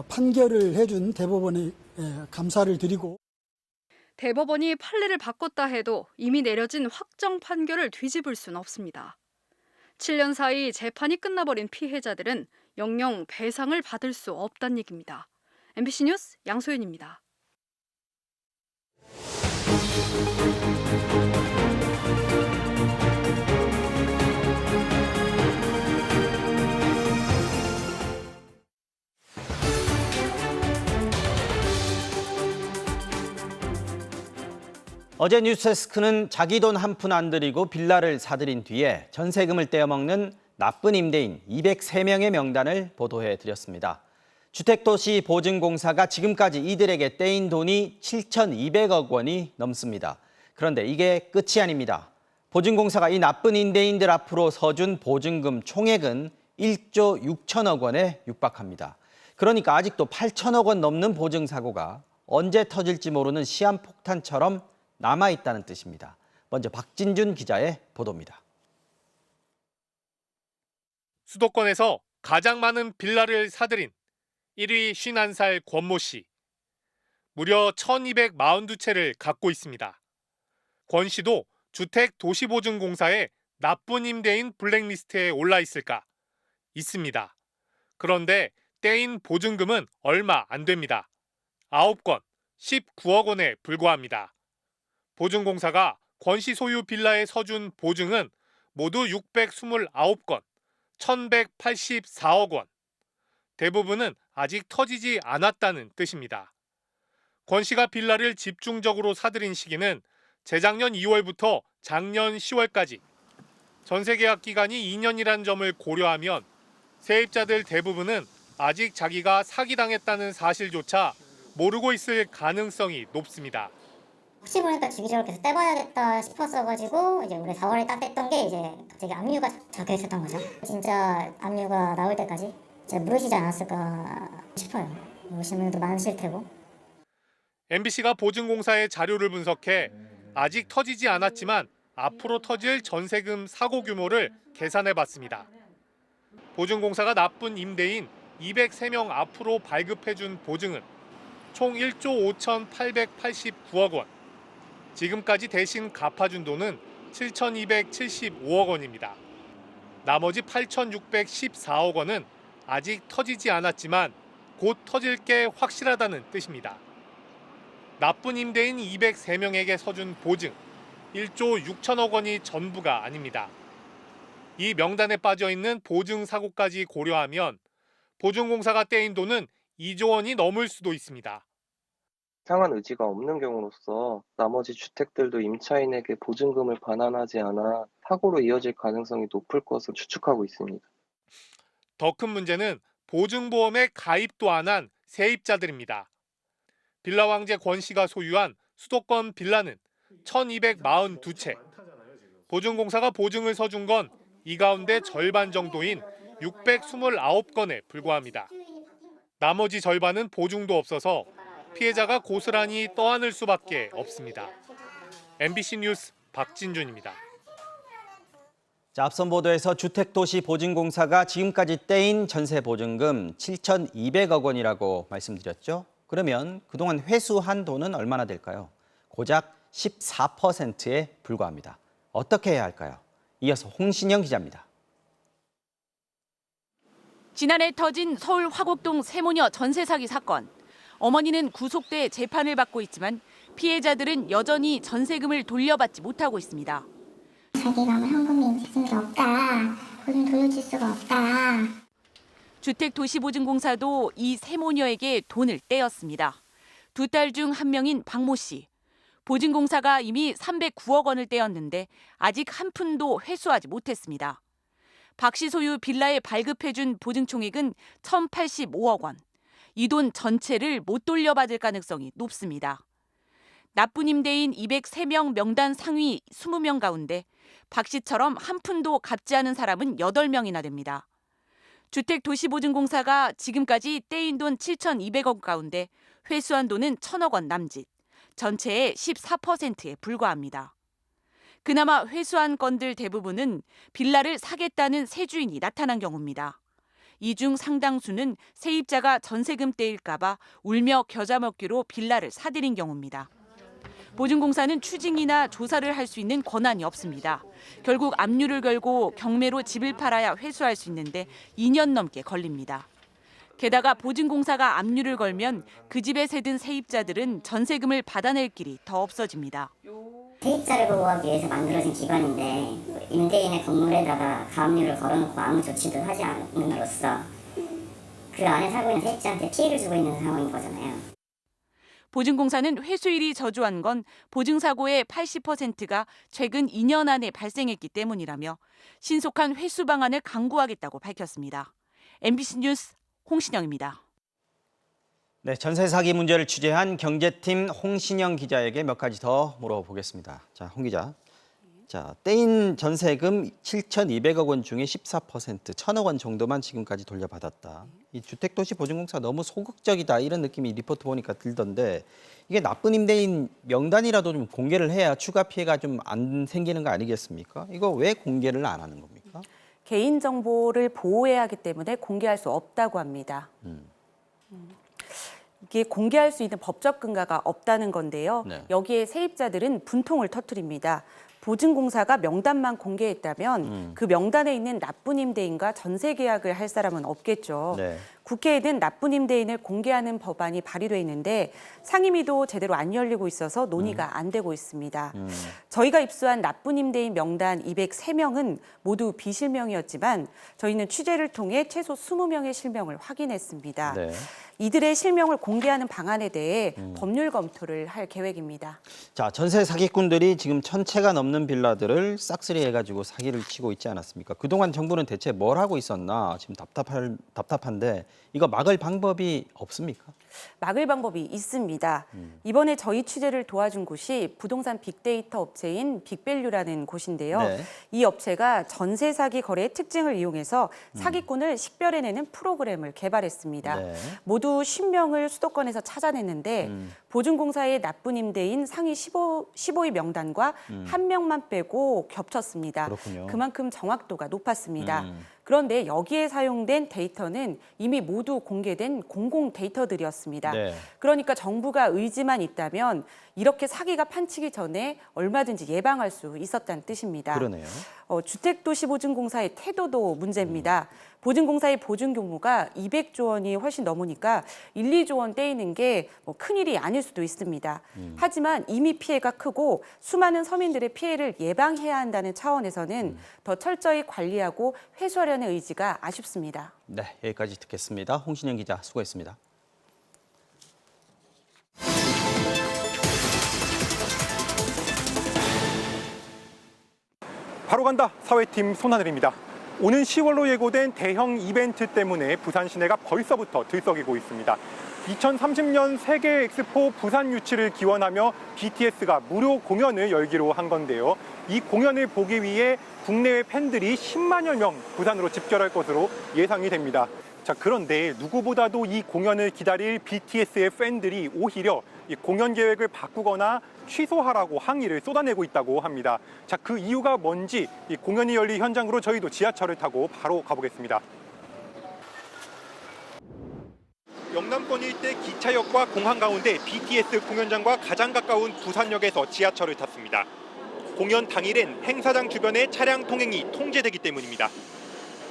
Speaker 10: 판결을 해준 대법원에 감사를 드리고
Speaker 25: 대법원이 판례를 바꿨다 해도 이미 내려진 확정 판결을 뒤집을 수는 없습니다. 7년 사이 재판이 끝나버린 피해자들은 영영 배상을 받을 수 없다는 얘기입니다. MBC 뉴스 양소연입니다.
Speaker 1: 어제 뉴스데스크는 자기 돈 한 푼 안 들이고 빌라를 사들인 뒤에 전세금을 떼어먹는 나쁜 임대인 203명의 명단을 보도해드렸습니다. 주택도시보증공사가 지금까지 이들에게 떼인 돈이 7,200억 원이 넘습니다. 그런데 이게 끝이 아닙니다. 보증공사가 이 나쁜 임대인들 앞으로 서준 보증금 총액은 1조 6천억 원에 육박합니다. 그러니까 아직도 8천억 원 넘는 보증사고가 언제 터질지 모르는 시한폭탄처럼 남아있다는 뜻입니다. 먼저 박진준 기자의 보도입니다.
Speaker 11: 수도권에서 가장 많은 빌라를 사들인 1위 51살 권모 씨. 무려 1,242채를 갖고 있습니다. 권 씨도 주택도시보증공사의 나쁜 임대인 블랙리스트에 올라 있을까? 있습니다. 그런데 떼인 보증금은 얼마 안 됩니다. 9건, 19억 원에 불과합니다. 보증공사가 권 씨 소유 빌라에 서준 보증은 모두 629건, 1,184억 원. 대부분은 아직 터지지 않았다는 뜻입니다. 권 씨가 빌라를 집중적으로 사들인 시기는 재작년 2월부터 작년 10월까지. 전세계약 기간이 2년이란 점을 고려하면 세입자들 대부분은 아직 자기가 사기당했다는 사실조차 모르고 있을 가능성이 높습니다.
Speaker 13: 혹시 모르니까 주기적으로 계속 떼봐야겠다 싶었어가지고 이제 올해 4월에 딱 뗐던 게 이제 갑자기 압류가 적혀 있었던 거죠. 진짜 압류가 나올 때까지 진짜 물으시지 않았을까 싶어요. 오시는 분들도 많으실 테고.
Speaker 11: MBC가 보증공사의 자료를 분석해 아직 터지지 않았지만 앞으로 터질 전세금 사고 규모를 계산해봤습니다. 보증공사가 나쁜 임대인 203명 앞으로 발급해준 보증은 총 1조 5,889억 원. 지금까지 대신 갚아준 돈은 7,275억 원입니다. 나머지 8,614억 원은 아직 터지지 않았지만 곧 터질 게 확실하다는 뜻입니다. 나쁜 임대인 203명에게 서준 보증 1조 6천억 원이 전부가 아닙니다. 이 명단에 빠져 있는 보증 사고까지 고려하면 보증공사가 떼인 돈은 2조 원이 넘을 수도 있습니다.
Speaker 26: 상한 의지가 없는 경우로서 나머지 주택들도 임차인에게 보증금을 반환하지 않아 사고로 이어질 가능성이 높을 것으로 추측하고 있습니다.
Speaker 11: 더 큰 문제는 보증보험에 가입도 안 한 세입자들입니다. 빌라 왕제 권 씨가 소유한 수도권 빌라는 1242채. 보증공사가 보증을 서준 건 이 가운데 절반 정도인 629건에 불과합니다. 나머지 절반은 보증도 없어서 피해자가 고스란히 떠안을 수밖에 없습니다. MBC 뉴스 박진준입니다.
Speaker 1: 자, 앞선 보도에서 주택도시보증공사가 지금까지 떼인 전세보증금 7,200억 원이라고 말씀드렸죠. 그러면 그동안 회수한 돈은 얼마나 될까요? 고작 14%에 불과합니다. 어떻게 해야 할까요? 이어서 홍신영 기자입니다.
Speaker 23: 지난해 터진 서울 화곡동 세모녀 전세 사기 사건. 어머니는 구속돼 재판을 받고 있지만 피해자들은 여전히 전세금을 돌려받지 못하고 있습니다.
Speaker 13: 자기가 현금이 책임이 없다. 보증 돌려줄 수가 없다.
Speaker 23: 주택도시보증공사도 이 세모녀에게 돈을 떼었습니다. 두 딸 중 한 명인 박모 씨. 보증공사가 이미 309억 원을 떼었는데 아직 한 푼도 회수하지 못했습니다. 박 씨 소유 빌라에 발급해준 보증총액은 1,085억 원. 이 돈 전체를 못 돌려받을 가능성이 높습니다. 나쁜 임대인 203명 명단 상위 20명 가운데 박 씨처럼 한 푼도 갚지 않은 사람은 8명이나 됩니다. 주택도시보증공사가 지금까지 떼인 돈 7,200억 가운데 회수한 돈은 1,000억 원 남짓, 전체의 14%에 불과합니다. 그나마 회수한 건들 대부분은 빌라를 사겠다는 새 주인이 나타난 경우입니다. 이 중 상당수는 세입자가 전세금 떼일까 봐 울며 겨자 먹기로 빌라를 사들인 경우입니다. 보증공사는 추징이나 조사를 할 수 있는 권한이 없습니다. 결국 압류를 걸고 경매로 집을 팔아야 회수할 수 있는데 2년 넘게 걸립니다. 게다가 보증공사가 압류를 걸면 그 집에 세든 세입자들은 전세금을 받아낼 길이 더 없어집니다.
Speaker 13: 세입자를 보호하기 위해서 만들어진 기관인데 임대인의 건물에다가 가압류를 걸어놓고 아무 조치도 하지 않음으로써 그 안에 살고 있는 세입자한테 피해를 주고 있는 상황인 거잖아요.
Speaker 23: 보증공사는 회수율이 저조한 건 보증사고의 80%가 최근 2년 안에 발생했기 때문이라며 신속한 회수 방안을 강구하겠다고 밝혔습니다. MBC 뉴스 홍신영입니다.
Speaker 1: 네, 전세 사기 문제를 취재한 경제팀 홍신영 기자에게 몇 가지 더 물어보겠습니다. 자, 홍 기자. 자, 떼인 전세금 7,200억 원 중에 14%, 1,000억 원 정도만 지금까지 돌려받았다. 이 주택도시보증공사 너무 소극적이다 이런 느낌이 리포트 보니까 들던데 이게 나쁜 임대인 명단이라도 좀 공개를 해야 추가 피해가 좀 안 생기는 거 아니겠습니까? 이거 왜 공개를 안 하는 겁니까?
Speaker 12: 개인정보를 보호해야 하기 때문에 공개할 수 없다고 합니다. 이게 공개할 수 있는 법적 근거가 없다는 건데요.
Speaker 14: 네.
Speaker 12: 여기에 세입자들은 분통을 터뜨립니다. 보증공사가 명단만 공개했다면 그 명단에 있는 나쁜 임대인과 전세 계약을 할 사람은 없겠죠.
Speaker 14: 네.
Speaker 12: 국회에는 나쁜 임대인을 공개하는 법안이 발의돼 있는데 상임위도 제대로 안 열리고 있어서 논의가 안 되고 있습니다. 저희가 입수한 나쁜 임대인 명단 203명은 모두 비실명이었지만 저희는 취재를 통해 최소 20명의 실명을 확인했습니다.
Speaker 1: 네.
Speaker 12: 이들의 실명을 공개하는 방안에 대해 법률 검토를 할 계획입니다.
Speaker 1: 자, 전세 사기꾼들이 지금 1,000채가 넘는 빌라들을 싹쓸이 해가지고 사기를 치고 있지 않았습니까? 그동안 정부는 대체 뭘 하고 있었나 지금 답답한데 이거 막을 방법이 없습니까?
Speaker 12: 막을 방법이 있습니다. 이번에 저희 취재를 도와준 곳이 부동산 빅데이터 업체인 빅밸류라는 곳인데요.
Speaker 14: 네.
Speaker 12: 이 업체가 전세 사기 거래의 특징을 이용해서 사기꾼을 식별해내는 프로그램을 개발했습니다.
Speaker 14: 네.
Speaker 12: 모두 10명을 수도권에서 찾아냈는데 보증공사의 나쁜 임대인 상위 15위 명단과 한 명만 빼고 겹쳤습니다.
Speaker 14: 그렇군요.
Speaker 12: 그만큼 정확도가 높았습니다. 그런데 여기에 사용된 데이터는 이미 모두 공개된 공공 데이터들이었습니다.
Speaker 14: 네.
Speaker 12: 그러니까 정부가 의지만 있다면 이렇게 사기가 판치기 전에 얼마든지 예방할 수 있었다는 뜻입니다.
Speaker 1: 그러네요.
Speaker 12: 주택도시보증공사의 태도도 문제입니다. 보증공사의 보증 규모가 200조 원이 훨씬 넘으니까 1, 2조 원 떼이는 게 큰일이 아닐 수도 있습니다. 하지만 이미 피해가 크고 수많은 서민들의 피해를 예방해야 한다는 차원에서는 더 철저히 관리하고 회수하려는 의지가 아쉽습니다.
Speaker 1: 네, 여기까지 듣겠습니다. 홍신영 기자 수고했습니다.
Speaker 15: 바로 간다 사회팀 손하늘입니다. 오는 10월로 예고된 대형 이벤트 때문에 부산 시내가 벌써부터 들썩이고 있습니다. 2030년 세계 엑스포 부산 유치를 기원하며 BTS가 무료 공연을 열기로 한 건데요. 이 공연을 보기 위해 국내외 팬들이 10만여 명 부산으로 집결할 것으로 예상이 됩니다. 자, 그런데 누구보다도 이 공연을 기다릴 BTS의 팬들이 오히려 이 공연 계획을 바꾸거나 취소하라고 항의를 쏟아내고 있다고 합니다. 자, 그 이유가 뭔지 이 공연이 열릴 현장으로 저희도 지하철을 타고 바로 가보겠습니다. 영남권 일대 기차역과 공항 가운데 BTS 공연장과 가장 가까운 부산역에서 지하철을 탔습니다. 공연 당일엔 행사장 주변의 차량 통행이 통제되기 때문입니다.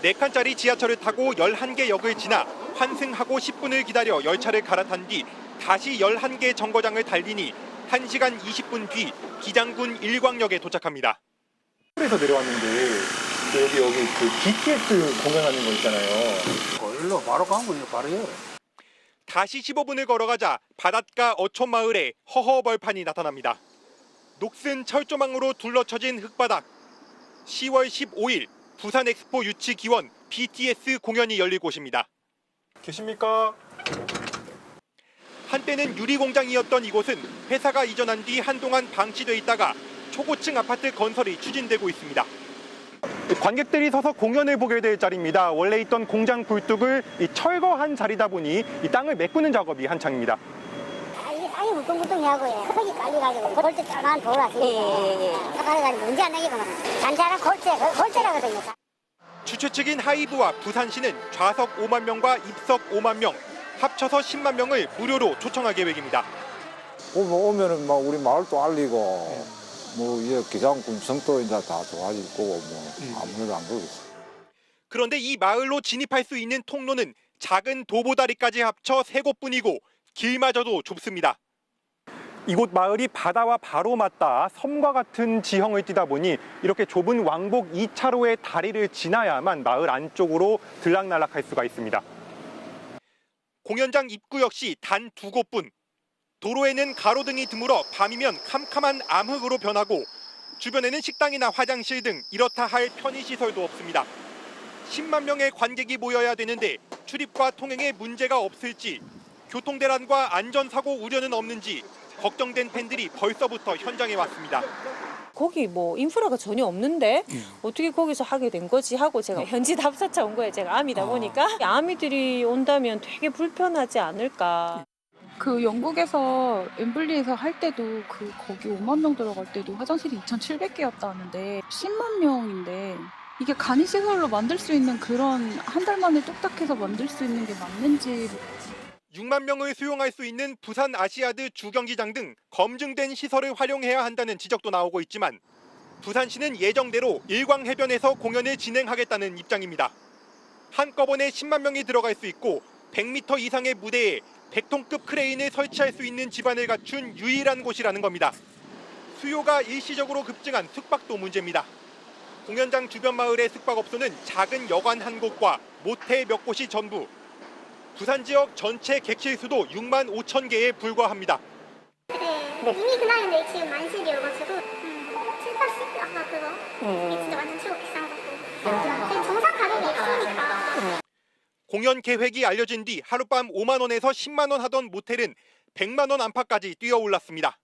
Speaker 15: 4칸짜리 지하철을 타고 11개 역을 지나 환승하고 10분을 기다려 열차를 갈아탄 뒤 다시 11개 정거장을 달리니 1시간 20분 뒤 기장군 일광역에 도착합니다. 서울에서 내려왔는데 여기 그 BTS 공연하는 거 있잖아요.
Speaker 14: 일로 바로 가면 그냥 바로 해요.
Speaker 15: 다시 15분을 걸어가자 바닷가 어촌마을에 허허벌판이 나타납니다. 녹슨 철조망으로 둘러쳐진 흙바닥. 10월 15일 부산 엑스포 유치 기원 BTS 공연이 열릴 곳입니다. 계십니까? 한때는 유리공장이었던 이곳은 회사가 이전한 뒤 한동안 방치돼 있다가 초고층 아파트 건설이 추진되고 있습니다. 관객들이 서서 공연을 보게 될 자리입니다. 원래 있던 공장 굴뚝을 철거한 자리다 보니 이 땅을 메꾸는 작업이 한창입니다.
Speaker 13: 이게 땅이 물컹물컹하고요. 흙이 깔려가지고 골재 조그만 돌아서 깔려가지고 문제 안 나기구만. 잔잔한 골재라거든요.
Speaker 15: 주최 측인 하이브와 부산시는 좌석 5만 명과 입석 5만 명, 합쳐서 10만 명을 무료로 초청할 계획입니다.
Speaker 14: 오면은 막 우리 마을도 알리고. 이 기장군 성도 이제 다 좋아질 거고 아무래도 안 그러겠어.
Speaker 15: 그런데 이 마을로 진입할 수 있는 통로는 작은 도보다리까지 합쳐 3곳뿐이고 길마저도 좁습니다. 이곳 마을이 바다와 바로 맞닿아 섬과 같은 지형을 띠다 보니 이렇게 좁은 왕복 2차로의 다리를 지나야만 마을 안쪽으로 들락날락할 수가 있습니다. 공연장 입구 역시 단 2곳뿐. 도로에는 가로등이 드물어 밤이면 캄캄한 암흑으로 변하고 주변에는 식당이나 화장실 등 이렇다 할 편의시설도 없습니다. 10만 명의 관객이 모여야 되는데 출입과 통행에 문제가 없을지, 교통대란과 안전사고 우려는 없는지 걱정된 팬들이 벌써부터 현장에 왔습니다.
Speaker 16: 거기 인프라가 전혀 없는데 어떻게 거기서 하게 된 거지 하고 제가 현지 답사차 온 거예요. 제가 아미다 보니까 아미들이 온다면 되게 불편하지 않을까.
Speaker 18: 그 영국에서 웸블리에서 할 때도 거기 5만 명 들어갈 때도 화장실이 2,700개였다 하는데 10만 명인데 이게 간이시설로 만들 수 있는 그런 한 달 만에 뚝딱해서 만들 수 있는 게 맞는지.
Speaker 15: 6만 명을 수용할 수 있는 부산 아시아드 주경기장 등 검증된 시설을 활용해야 한다는 지적도 나오고 있지만 부산시는 예정대로 일광해변에서 공연을 진행하겠다는 입장입니다. 한꺼번에 10만 명이 들어갈 수 있고 100m 이상의 무대에 100톤급 크레인을 설치할 수 있는 지반을 갖춘 유일한 곳이라는 겁니다. 수요가 일시적으로 급증한 숙박도 문제입니다. 공연장 주변 마을의 숙박업소는 작은 여관 한 곳과 모텔 몇 곳이 전부. 부산 지역 전체 객실 수도 6만 5천 개에 불과합니다.
Speaker 13: 이미 그날인데 지금 만실이어가지고 7, 80 아까 그거 이게 진짜 완전 최고 비싼 거고 정상 가격이 있으니까.
Speaker 15: 공연 계획이 알려진 뒤 하룻밤 5만 원에서 10만 원 하던 모텔은 100만 원 안팎까지 뛰어올랐습니다.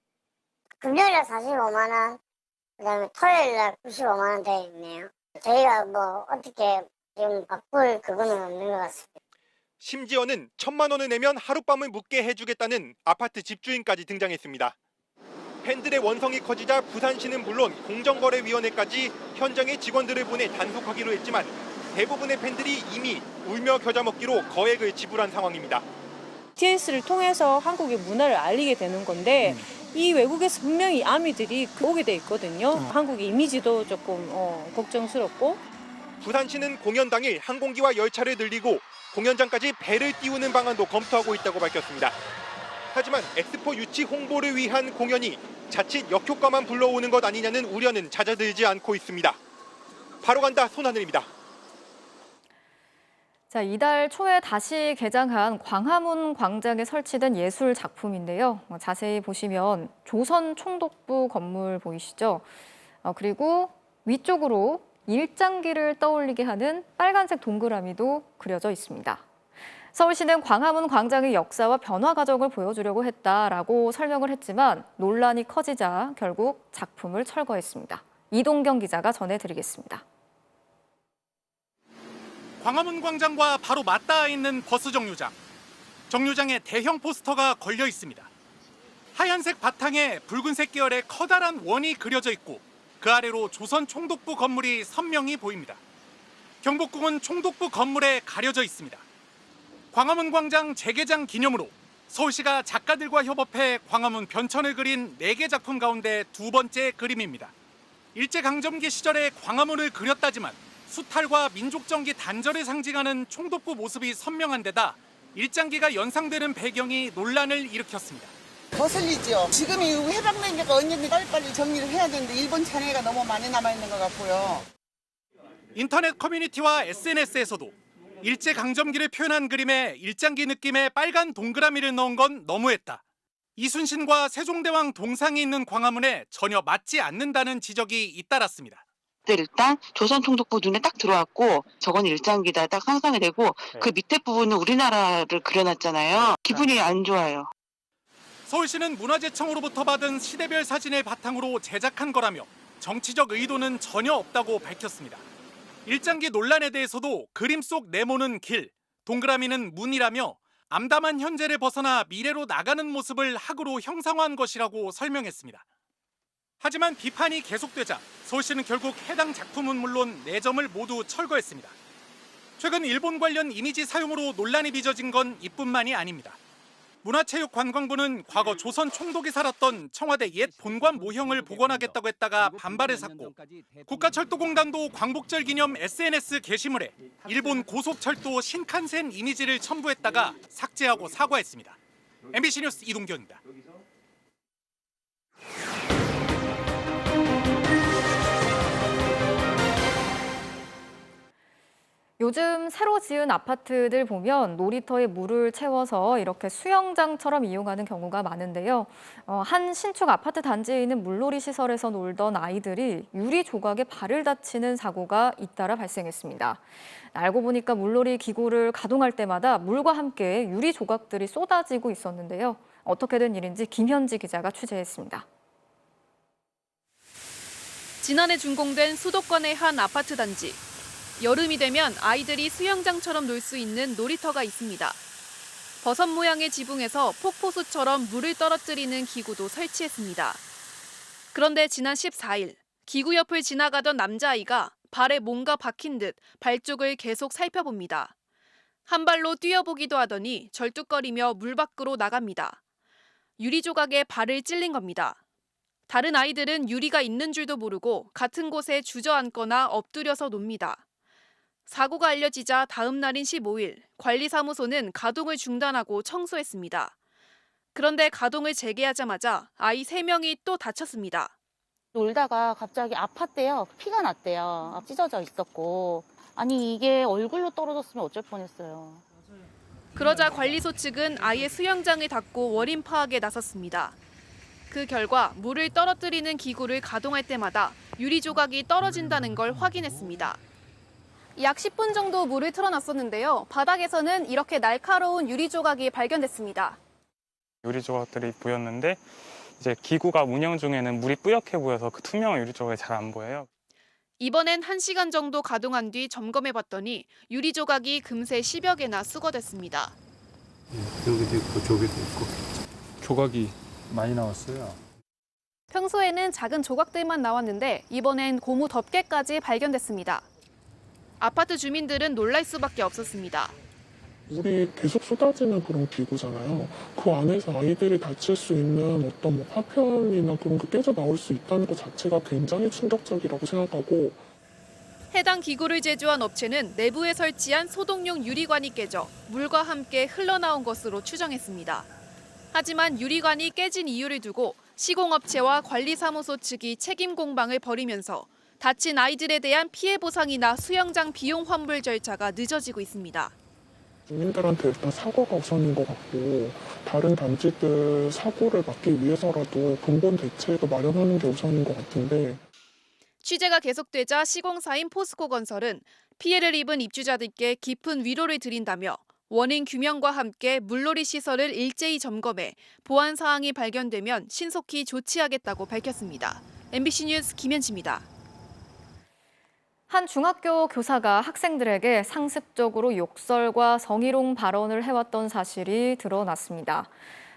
Speaker 13: 금요일에 45만 원, 그다음에 토요일에 95만 원 돼 있네요. 저희가 어떻게 지금 바꿀 그거는 없는 것 같습니다.
Speaker 15: 심지어는 1,000만 원을 내면 하룻밤을 묵게 해주겠다는 아파트 집주인까지 등장했습니다. 팬들의 원성이 커지자 부산시는 물론 공정거래위원회까지 현장에 직원들을 보내 단속하기로 했지만 대부분의 팬들이 이미 울며 겨자 먹기로 거액을 지불한 상황입니다.
Speaker 16: BTS를 통해서 한국의 문화를 알리게 되는 건데 이 외국에서 분명히 아미들이 오게 돼 있거든요. 한국의 이미지도 조금 걱정스럽고.
Speaker 15: 부산시는 공연 당일 항공기와 열차를 늘리고 공연장까지 배를 띄우는 방안도 검토하고 있다고 밝혔습니다. 하지만 엑스포 유치 홍보를 위한 공연이 자칫 역효과만 불러오는 것 아니냐는 우려는 잦아들지 않고 있습니다. 바로 간다 손하늘입니다.
Speaker 5: 자, 이달 초에 다시 개장한 광화문 광장에 설치된 예술 작품인데요. 자세히 보시면 조선 총독부 건물 보이시죠? 그리고 위쪽으로 일장기를 떠올리게 하는 빨간색 동그라미도 그려져 있습니다. 서울시는 광화문 광장의 역사와 변화 과정을 보여주려고 했다라고 설명을 했지만 논란이 커지자 결국 작품을 철거했습니다. 이동경 기자가 전해드리겠습니다.
Speaker 3: 광화문 광장과 바로 맞닿아 있는 버스 정류장. 정류장에 대형 포스터가 걸려 있습니다. 하얀색 바탕에 붉은색 계열의 커다란 원이 그려져 있고 그 아래로 조선 총독부 건물이 선명히 보입니다. 경복궁은 총독부 건물에 가려져 있습니다. 광화문 광장 재개장 기념으로 서울시가 작가들과 협업해 광화문 변천을 그린 4개 작품 가운데 두 번째 그림입니다. 일제강점기 시절에 광화문을 그렸다지만 수탈과 민족정기 단절을 상징하는 총독부 모습이 선명한 데다 일장기가 연상되는 배경이 논란을 일으켰습니다.
Speaker 17: 거슬리죠. 지금이 해방된 게가 언제든지 빨리빨리 정리를 해야 되는데 일본 잔해가 너무 많이 남아있는 것 같고요.
Speaker 3: 인터넷 커뮤니티와 SNS에서도 일제강점기를 표현한 그림에 일장기 느낌의 빨간 동그라미를 넣은 건 너무했다. 이순신과 세종대왕 동상이 있는 광화문에 전혀 맞지 않는다는 지적이 잇따랐습니다.
Speaker 19: 일단 조선 총독부 눈에 딱 들어왔고 저건 일장기다 딱 상상이 되고 그 밑에 부분은 우리나라를 그려놨잖아요. 기분이 안 좋아요.
Speaker 3: 서울시는 문화재청으로부터 받은 시대별 사진을 바탕으로 제작한 거라며 정치적 의도는 전혀 없다고 밝혔습니다. 일장기 논란에 대해서도 그림 속 네모는 길, 동그라미는 문이라며 암담한 현재를 벗어나 미래로 나가는 모습을 학으로 형상화한 것이라고 설명했습니다. 하지만 비판이 계속되자 서울시는 결국 해당 작품은 물론 4점을 모두 철거했습니다. 최근 일본 관련 이미지 사용으로 논란이 빚어진 건 이뿐만이 아닙니다. 문화체육관광부는 과거 조선 총독이 살았던 청와대 옛 본관 모형을 복원하겠다고 했다가 반발을 샀고 국가철도공단도 광복절 기념 SNS 게시물에 일본 고속철도 신칸센 이미지를 첨부했다가 삭제하고 사과했습니다. MBC 뉴스 이동경입니다.
Speaker 5: 요즘 새로 지은 아파트들 보면 놀이터에 물을 채워서 이렇게 수영장처럼 이용하는 경우가 많은데요. 한 신축 아파트 단지에 있는 물놀이 시설에서 놀던 아이들이 유리 조각에 발을 다치는 사고가 잇따라 발생했습니다. 알고 보니까 물놀이 기구를 가동할 때마다 물과 함께 유리 조각들이 쏟아지고 있었는데요. 어떻게 된 일인지 김현지 기자가 취재했습니다.
Speaker 20: 지난해 준공된 수도권의 한 아파트 단지. 여름이 되면 아이들이 수영장처럼 놀 수 있는 놀이터가 있습니다. 버섯 모양의 지붕에서 폭포수처럼 물을 떨어뜨리는 기구도 설치했습니다. 그런데 지난 14일 기구 옆을 지나가던 남자아이가 발에 뭔가 박힌 듯 발 쪽을 계속 살펴봅니다. 한 발로 뛰어보기도 하더니 절뚝거리며 물 밖으로 나갑니다. 유리 조각에 발을 찔린 겁니다. 다른 아이들은 유리가 있는 줄도 모르고 같은 곳에 주저앉거나 엎드려서 놉니다. 사고가 알려지자 다음 날인 15일 관리사무소는 가동을 중단하고 청소했습니다. 그런데 가동을 재개하자마자 아이 3명이 또 다쳤습니다.
Speaker 21: 놀다가 갑자기 아팠대요. 피가 났대요. 찢어져 있었고. 아니 이게 얼굴로 떨어졌으면 어쩔 뻔했어요.
Speaker 20: 그러자 관리소 측은 아예 수영장을 닫고 원인 파악에 나섰습니다. 그 결과 물을 떨어뜨리는 기구를 가동할 때마다 유리 조각이 떨어진다는 걸 확인했습니다. 약 10분 정도 물을 틀어놨었는데요. 바닥에서는 이렇게 날카로운 유리 조각이 발견됐습니다.
Speaker 22: 유리 조각들이 보였는데 이제 기구가 운영 중에는 물이 뿌옇게 보여서 그 투명한 유리 조각이 잘 안 보여요.
Speaker 20: 이번엔 1시간 정도 가동한 뒤 점검해봤더니 유리 조각이 금세 10여 개나 수거됐습니다.
Speaker 27: 여기도 있고 저기도 있고 조각이 많이 나왔어요.
Speaker 20: 평소에는 작은 조각들만 나왔는데 이번엔 고무 덮개까지 발견됐습니다. 아파트 주민들은 놀랄 수밖에 없었습니다.
Speaker 28: 물이 계속 쏟아지는 그런 기구잖아요. 그 안에서 아이들이 다칠 수 있는 어떤 뭐 파편이나 그런 게 깨져 나올 수 있다는 것 자체가 굉장히 충격적이라고 생각하고
Speaker 20: 해당 기구를 제조한 업체는 내부에 설치한 소독용 유리관이 깨져 물과 함께 흘러나온 것으로 추정했습니다. 하지만 유리관이 깨진 이유를 두고 시공업체와 관리사무소 측이 책임 공방을 벌이면서 다친 아이들에 대한 피해 보상이나 수영장 비용 환불 절차가 늦어지고 있습니다.
Speaker 28: 주민들한테 일단 사과가 우선인 것 같고 다른 단지들 사고를 막기 위해서라도 근본 대책을 마련하는 게 우선인 것 같은데
Speaker 20: 취재가 계속되자 시공사인 포스코건설은 피해를 입은 입주자들께 깊은 위로를 드린다며 원인 규명과 함께 물놀이 시설을 일제히 점검해 보안 사항이 발견되면 신속히 조치하겠다고 밝혔습니다. MBC 뉴스 김현지입니다.
Speaker 5: 한 중학교 교사가 학생들에게 상습적으로 욕설과 성희롱 발언을 해왔던 사실이 드러났습니다.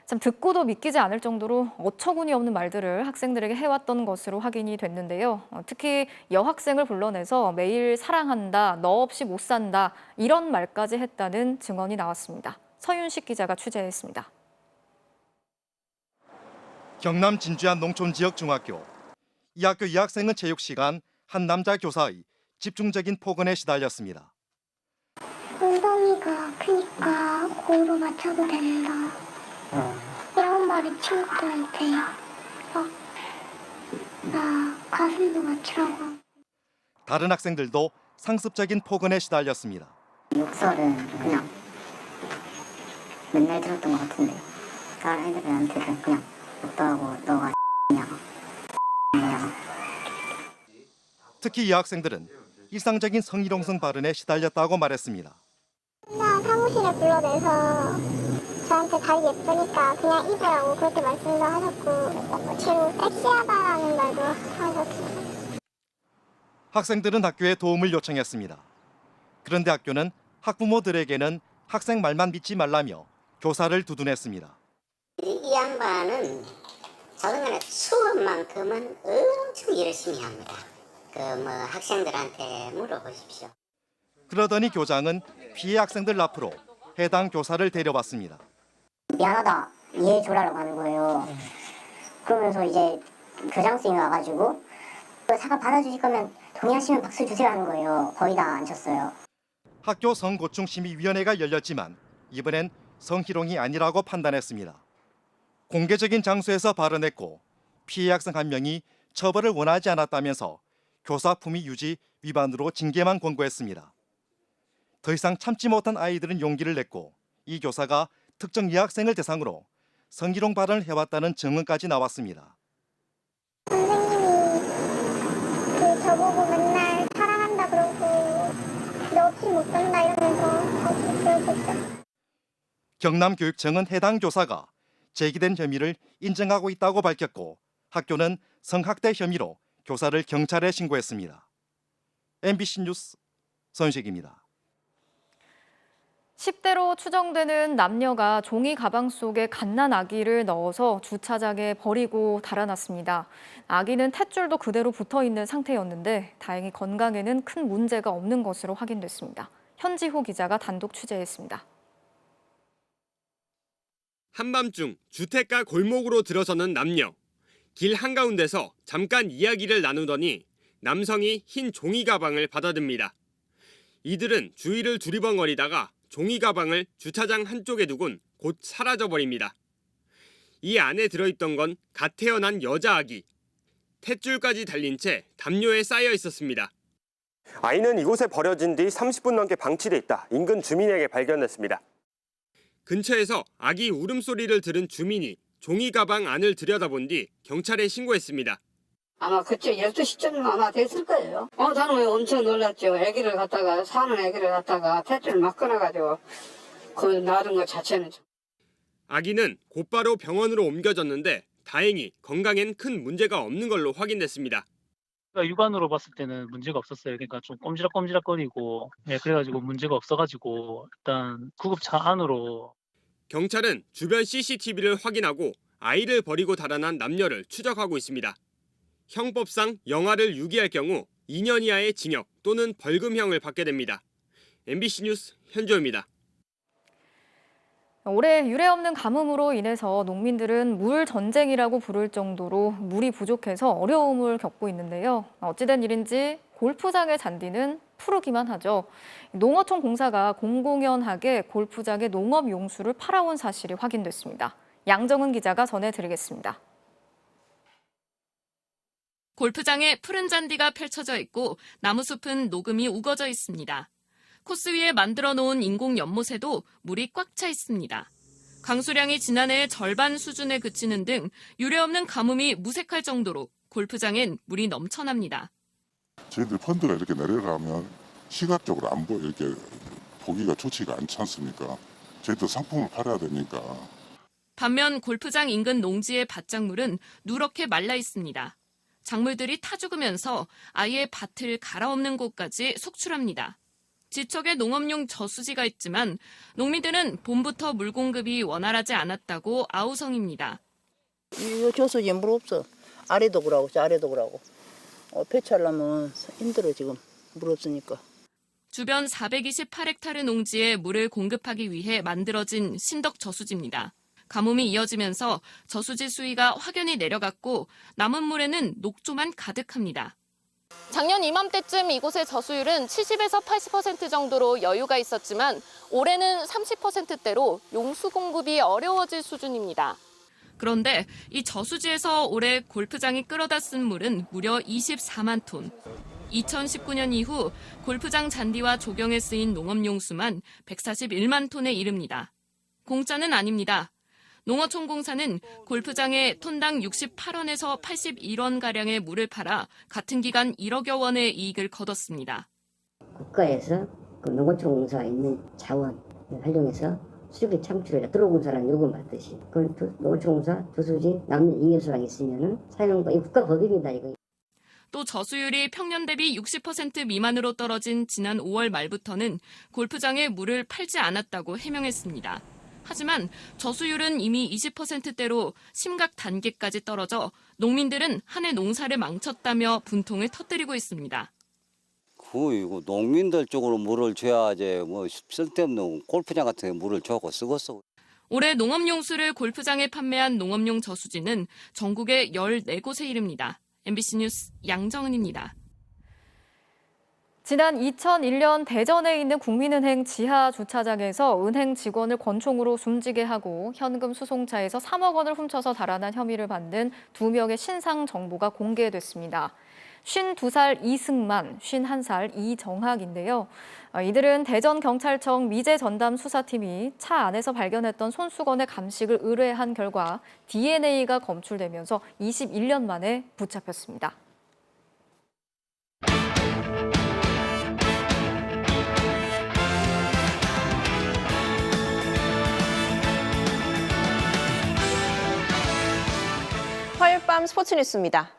Speaker 5: 참 듣고도 믿기지 않을 정도로 어처구니 없는 말들을 학생들에게 해왔던 것으로 확인이 됐는데요. 특히 여학생을 불러내서 매일 사랑한다, 너 없이 못 산다 이런 말까지 했다는 증언이 나왔습니다. 서윤식 기자가 취재했습니다.
Speaker 2: 경남 진주한 농촌지역 중학교. 이 학교 여학생은 체육 시간 한 남자 교사의 집중적인 폭언에 시달렸습니다.
Speaker 4: 엉덩이가 크니까 공으로 맞춰도 된다. 이런 말이 친구들한테요. 나 가슴도 맞추라고.
Speaker 2: 다른 학생들도 상습적인 폭언에 시달렸습니다.
Speaker 4: 욕설은 그냥 맨날 들었던 것 같은데 다른 애들한테는 그냥 욕도 하고 너가 X냐.
Speaker 2: 특히 이 학생들은 일상적인 성희롱성 발언에 시달렸다고 말했습니다.
Speaker 4: 나 사무실에 불러내서 저한테 다리 예쁘니까 그냥 입으라고 그렇게 말씀도 하셨고 지금 섹시하다라는 말도 하셨어요.
Speaker 2: 학생들은 학교에 도움을 요청했습니다. 그런데 학교는 학부모들에게는 학생 말만 믿지 말라며 교사를 두둔했습니다.
Speaker 6: 이 양반은 자기네 수업만큼은 엄청 열심히 합니다. 학생들한테 물어보십시오.
Speaker 2: 그러더니 교장은 피해 학생들 앞으로 해당 교사를 데려왔습니다.
Speaker 4: 미안하다, 이해해줘라고 하는 거예요. 그러면서 이제 교장 선생님이 와가지고 사과 받아주실 거면 동의하시면 박수 주세요 하는 거예요. 거의 다 앉혔어요.
Speaker 2: 학교 성고충심의위원회가 열렸지만 이번엔 성희롱이 아니라고 판단했습니다. 공개적인 장소에서 발언했고 피해 학생 한 명이 처벌을 원하지 않았다면서 교사 품위 유지 위반으로 징계만 권고했습니다. 더 이상 참지 못한 아이들은 용기를 냈고 이 교사가 특정 여학생을 대상으로 성희롱 발언을 해왔다는 증언까지 나왔습니다.
Speaker 4: 선생님이 저보고 맨날 사랑한다 그러고 너 없이 못 산다 이러면서 그러셨죠.
Speaker 2: 경남교육청은 해당 교사가 제기된 혐의를 인정하고 있다고 밝혔고 학교는 성학대 혐의로 교사를 경찰에 신고했습니다. MBC 뉴스 선식입니다.
Speaker 5: 10대로 추정되는 남녀가 종이 가방 속에 갓난 아기를 넣어서 주차장에 버리고 달아났습니다. 아기는 탯줄도 그대로 붙어있는 상태였는데 다행히 건강에는 큰 문제가 없는 것으로 확인됐습니다. 현지호 기자가 단독 취재했습니다.
Speaker 7: 한밤중 주택가 골목으로 들어서는 남녀. 길 한가운데서 잠깐 이야기를 나누더니 남성이 흰 종이 가방을 받아듭니다. 이들은 주위를 두리번거리다가 종이 가방을 주차장 한쪽에 두곤 곧 사라져버립니다. 이 안에 들어있던 건 갓 태어난 여자 아기. 탯줄까지 달린 채 담요에 쌓여 있었습니다.
Speaker 8: 아이는 이곳에 버려진 뒤 30분 넘게 방치돼 있다. 인근 주민에게 발견됐습니다.
Speaker 7: 근처에서 아기 울음소리를 들은 주민이 종이 가방 안을 들여다본 뒤 경찰에 신고했습니다.
Speaker 9: 아마 그쪽 12시쯤 아마 됐을 거예요. 저는 엄청 놀랐죠. 사는 아기를 갖다가 탯줄 막 끊어가지고 그 놔둔 것 자체는.
Speaker 7: 아기는 곧바로 병원으로 옮겨졌는데 다행히 건강엔 큰 문제가 없는 걸로 확인됐습니다.
Speaker 10: 육안으로 봤을 때는 문제가 없었어요. 그러니까 좀 꼼지락꼼지락거리고 그래가지고 문제가 없어가지고 일단 구급차 안으로.
Speaker 7: 경찰은 주변 CCTV를 확인하고 아이를 버리고 달아난 남녀를 추적하고 있습니다. 형법상 영아를 유기할 경우 2년 이하의 징역 또는 벌금형을 받게 됩니다. MBC 뉴스 현조입니다.
Speaker 5: 올해 유례없는 가뭄으로 인해서 농민들은 물 전쟁이라고 부를 정도로 물이 부족해서 어려움을 겪고 있는데요. 어찌된 일인지 골프장의 잔디는 푸르기만 하죠. 농어촌 공사가 공공연하게 골프장에 농업 용수를 팔아온 사실이 확인됐습니다. 양정은 기자가 전해드리겠습니다.
Speaker 24: 골프장에 푸른 잔디가 펼쳐져 있고 나무숲은 녹음이 우거져 있습니다. 코스 위에 만들어 놓은 인공 연못에도 물이 꽉 차 있습니다. 강수량이 지난해의 절반 수준에 그치는 등 유례없는 가뭄이 무색할 정도로 골프장엔 물이 넘쳐납니다.
Speaker 29: 저희들 펀드가 이렇게 내려가면 시각적으로 안 보여, 이렇게
Speaker 1: 보기가 좋지가 않지 않습니까? 저희도 상품을 팔아야 되니까.
Speaker 24: 반면 골프장 인근 농지의 밭작물은 누렇게 말라 있습니다. 작물들이 타 죽으면서 아예 밭을 갈아엎는 곳까지 속출합니다. 지척에 농업용 저수지가 있지만 농민들은 봄부터 물 공급이 원활하지 않았다고 아우성입니다.
Speaker 11: 이 저수지에 물 없어. 아래도 그러고 저 아래도 그러고. 배치하려면 힘들어 지금 물 없으니까.
Speaker 24: 주변 428헥타르 농지에 물을 공급하기 위해 만들어진 신덕 저수지입니다. 가뭄이 이어지면서 저수지 수위가 확연히 내려갔고 남은 물에는 녹조만 가득합니다.
Speaker 20: 작년 이맘때쯤 이곳의 저수율은 70에서 80% 정도로 여유가 있었지만 올해는 30%대로 용수 공급이 어려워질 수준입니다.
Speaker 24: 그런데 이 저수지에서 올해 골프장이 끌어다 쓴 물은 무려 24만 톤. 2019년 이후 골프장 잔디와 조경에 쓰인 농업용수만 141만 톤에 이릅니다. 공짜는 아닙니다. 농어촌공사는 골프장에 톤당 68원에서 81원가량의 물을 팔아 같은 기간 1억여 원의 이익을 거뒀습니다.
Speaker 12: 국가에서 그 농어촌공사가 있는 자원을 활용해서 수익을 창출해라. 도로공사라는 요금 받듯이. 그건 농어촌공사 저수지 남는 잉여수랑 있으면은 사용과 이 국가 법입니다. 이거.
Speaker 24: 또 저수율이 평년 대비 60% 미만으로 떨어진 지난 5월 말부터는 골프장에 물을 팔지 않았다고 해명했습니다. 하지만 저수율은 이미 20%대로 심각 단계까지 떨어져 농민들은 한 해 농사를 망쳤다며 분통을 터뜨리고 있습니다.
Speaker 14: 이거 농민들 쪽으로 물을 줘야지 뭐 쓸데없는 골프장 같은 데 물을 줘고 쓰겠어.
Speaker 24: 올해 농업용수를 골프장에 판매한 농업용 저수지는 전국에 14곳에 이릅니다. MBC 뉴스 양정은입니다.
Speaker 5: 지난 2001년 대전에 있는 국민은행 지하 주차장에서 은행 직원을 권총으로 숨지게 하고 현금 수송차에서 3억 원을 훔쳐서 달아난 혐의를 받는 2명의 신상 정보가 공개됐습니다. 52살 이승만, 51살 이정학인데요. 이들은 대전경찰청 미제전담 수사팀이 차 안에서 발견했던 손수건의 감식을 의뢰한 결과 DNA가 검출되면서 21년 만에 붙잡혔습니다.
Speaker 18: 화요일 밤 스포츠 뉴스입니다.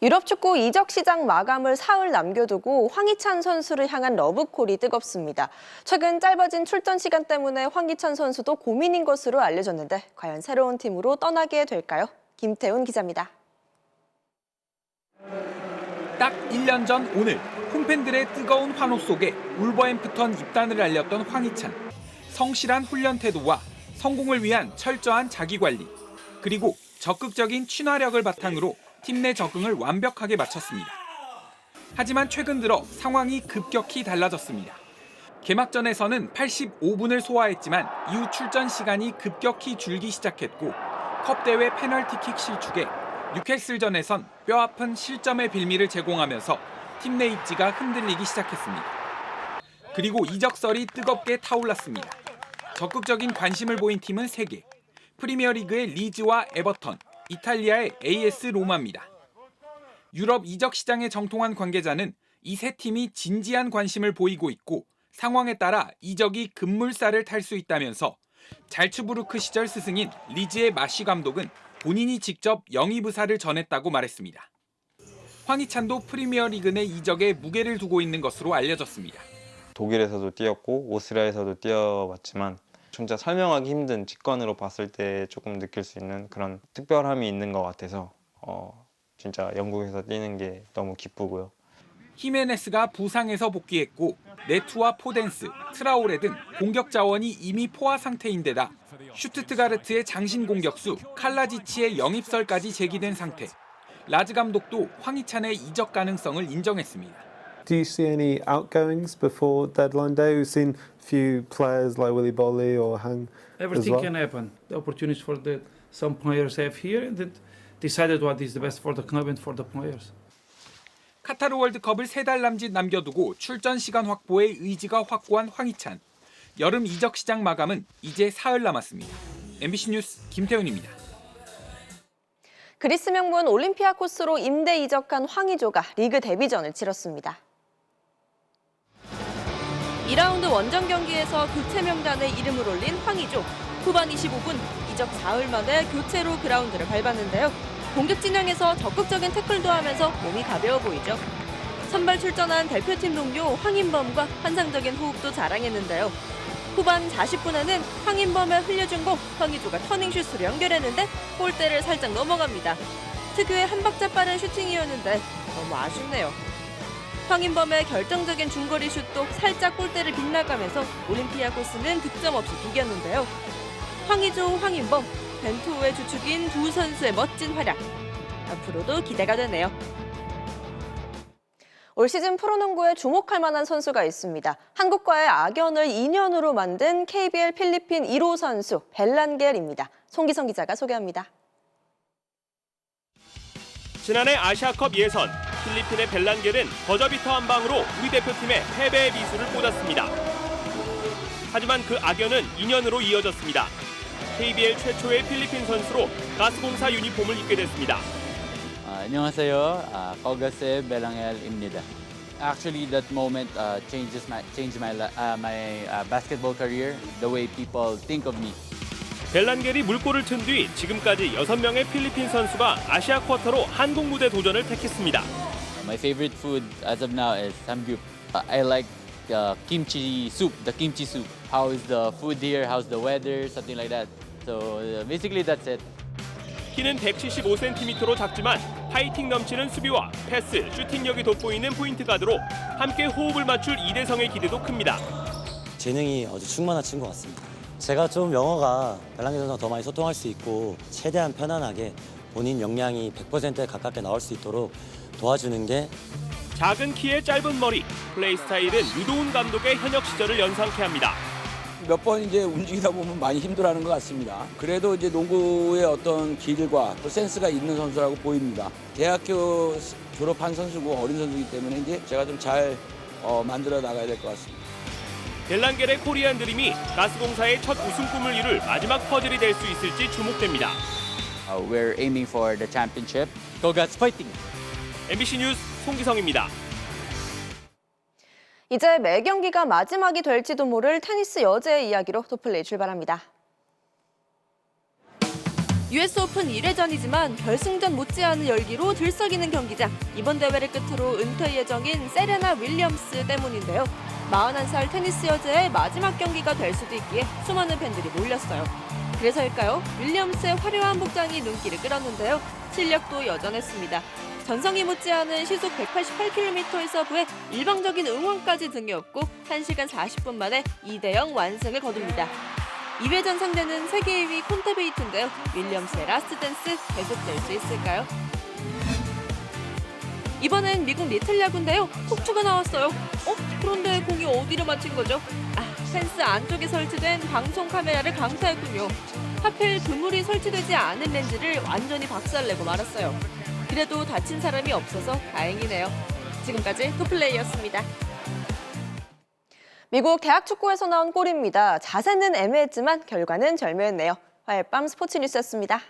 Speaker 18: 유럽 축구 이적 시장 마감을 사흘 남겨두고 황희찬 선수를 향한 러브콜이 뜨겁습니다. 최근 짧아진 출전 시간 때문에 황희찬 선수도 고민인 것으로 알려졌는데 과연 새로운 팀으로 떠나게 될까요? 김태훈 기자입니다.
Speaker 23: 딱 1년 전 오늘 홈팬들의 뜨거운 환호 속에 울버햄프턴 입단을 알렸던 황희찬. 성실한 훈련 태도와 성공을 위한 철저한 자기관리, 그리고 적극적인 친화력을 바탕으로 팀 내 적응을 완벽하게 마쳤습니다. 하지만 최근 들어 상황이 급격히 달라졌습니다. 개막전에서는 85분을 소화했지만 이후 출전 시간이 급격히 줄기 시작했고 컵 대회 페널티킥 실축에 뉴캐슬전에선 뼈아픈 실점의 빌미를 제공하면서 팀 내 입지가 흔들리기 시작했습니다. 그리고 이적설이 뜨겁게 타올랐습니다. 적극적인 관심을 보인 팀은 3개. 프리미어리그의 리즈와 에버턴, 이탈리아의 AS 로마입니다. 유럽 이적 시장에 정통한 관계자는 이 세 팀이 진지한 관심을 보이고 있고 상황에 따라 이적이 급물살을 탈 수 있다면서 잘츠부르크 시절 스승인 리즈의 마시 감독은 본인이 직접 영입 의사를 전했다고 말했습니다. 황희찬도 프리미어리그 내 이적에 무게를 두고 있는 것으로 알려졌습니다.
Speaker 25: 독일에서도 뛰었고 오스트리아에서도 뛰어봤지만 진짜 설명하기 힘든 직관으로 봤을 때 조금 느낄 수 있는 그런 특별함이 있는 것 같아서 진짜 영국에서 뛰는 게 너무 기쁘고요.
Speaker 23: 히메네스가 부상에서 복귀했고 네투와 포덴스, 트라오레 등 공격 자원이 이미 포화 상태인데다 슈투트가르트의 장신 공격수 칼라지치의 영입설까지 제기된 상태. 라즈 감독도 황희찬의 이적 가능성을 인정했습니다.
Speaker 26: Do you see any outgoings before deadline day? We've seen few players like Willy Bolly or Hang.
Speaker 29: Everything can happen. The opportunities for some players have here, and decided what is the best for the club and for the players.
Speaker 23: 카타르 월드컵을 3달 남짓 남겨두고 출전 시간 확보에 의지가 확고한 황희찬. 여름 이적 시장 마감은 이제 사흘 남았습니다. MBC 뉴스 김태훈입니다.
Speaker 18: 그리스 명문 올림피아코스로 임대 이적한 황의조가 리그 데뷔전을 치렀습니다. 2라운드 원정 경기에서 교체 명단에 이름을 올린 황의조. 후반 25분 이적 사흘 만에 교체로 그라운드를 밟았는데요. 공격 진영에서 적극적인 태클도 하면서 몸이 가벼워 보이죠. 선발 출전한 대표팀 동료 황인범과 환상적인 호흡도 자랑했는데요. 후반 40분에는 황인범의 흘려준 공, 황의조가 터닝슛으로 연결했는데 골대를 살짝 넘어갑니다. 특유의 한 박자 빠른 슈팅이었는데 너무 아쉽네요. 황인범의 결정적인 중거리 슛도 살짝 골대를 빗나가면서 올림피아코스는 득점 없이 비겼는데요. 황의조, 황인범, 벤투호의 주축인 두 선수의 멋진 활약. 앞으로도 기대가 되네요. 올 시즌 프로농구에 주목할 만한 선수가 있습니다. 한국과의 악연을 인연으로 만든 KBL 필리핀 1호 선수 벨란겔입니다. 송기성 기자가 소개합니다.
Speaker 8: 지난해 아시아컵 예선, 필리핀의 벨란겔은 버저비터 한 방으로 우리 대표팀의 패배의 비수를 꽂았습니다. 하지만 그 악연은 인연으로 이어졌습니다. KBL 최초의 필리핀 선수로 가스공사 유니폼을 입게 됐습니다.
Speaker 3: 안녕하세요. Kogaseb Belangel입니다. Actually, that moment changed my basketball career, the way people think of me.
Speaker 8: 벨란겔이 물꼬를 튼 뒤 지금까지 6명의 필리핀 선수가 아시아 쿼터로 한국 무대 도전을 택했습니다.
Speaker 3: My favorite food as of now is samgyup. I like kimchi soup, the kimchi soup. How is the food here? How's the weather? Something like that. So basically that's it.
Speaker 8: 키는 175cm로 작지만 파이팅 넘치는 수비와 패스, 슈팅력이 돋보이는 포인트 가드로 함께 호흡을 맞출 이대성의 기대도 큽니다.
Speaker 13: 재능이 아주 충만한 것 같습니다. 제가 좀 영어가 벨란겔 선수랑 더 많이 소통할 수 있고 최대한 편안하게 본인 역량이 100%에 가깝게 나올 수 있도록 도와주는 게
Speaker 8: 작은 키에 짧은 머리, 플레이 스타일은 유도훈 감독의 현역 시절을 연상케 합니다.
Speaker 15: 몇 번 이제 움직이다 보면 많이 힘들어하는 것 같습니다. 그래도 이제 농구의 어떤 길과 또 센스가 있는 선수라고 보입니다. 대학교 졸업한 선수고 어린 선수이기 때문에 이제 제가 좀 잘 만들어 나가야 될 것 같습니다.
Speaker 8: 벨란겔의 코리안 드림이 가스공사의 첫 우승 꿈을 이룰 마지막 퍼즐이 될 수 있을지 주목됩니다.
Speaker 3: We're aiming for the championship. Kogas fighting!
Speaker 8: MBC 뉴스 송기성입니다.
Speaker 18: 이제 매 경기가 마지막이 될지도 모를 테니스 여제의 이야기로 토플레이 출발합니다. US 오픈 1회전이지만 결승전 못지않은 열기로 들썩이는 경기장. 이번 대회를 끝으로 은퇴 예정인 세레나 윌리엄스 때문인데요. 41살 테니스 여제의 마지막 경기가 될 수도 있기에 수많은 팬들이 몰렸어요. 그래서일까요? 윌리엄스의 화려한 복장이 눈길을 끌었는데요. 실력도 여전했습니다. 전성기 못지않은 시속 188km의 서브에 일방적인 응원까지 등에 업고 1시간 40분 만에 2대0 완승을 거둡니다. 2회전 상대는 세계 2위 콘테베이트인데요. 윌리엄스의 라스트 댄스 계속될 수 있을까요? 이번엔 미국 리틀 야구인데요. 폭투가 나왔어요. 그런데 공이 어디로 맞힌 거죠? 펜스 안쪽에 설치된 방송 카메라를 강타했군요. 하필 그물이 설치되지 않은 렌즈를 완전히 박살내고 말았어요. 그래도 다친 사람이 없어서 다행이네요. 지금까지 토플레이였습니다. 미국 대학 축구에서 나온 골입니다. 자세는 애매했지만 결과는 절묘했네요. 화요일 밤 스포츠 뉴스였습니다.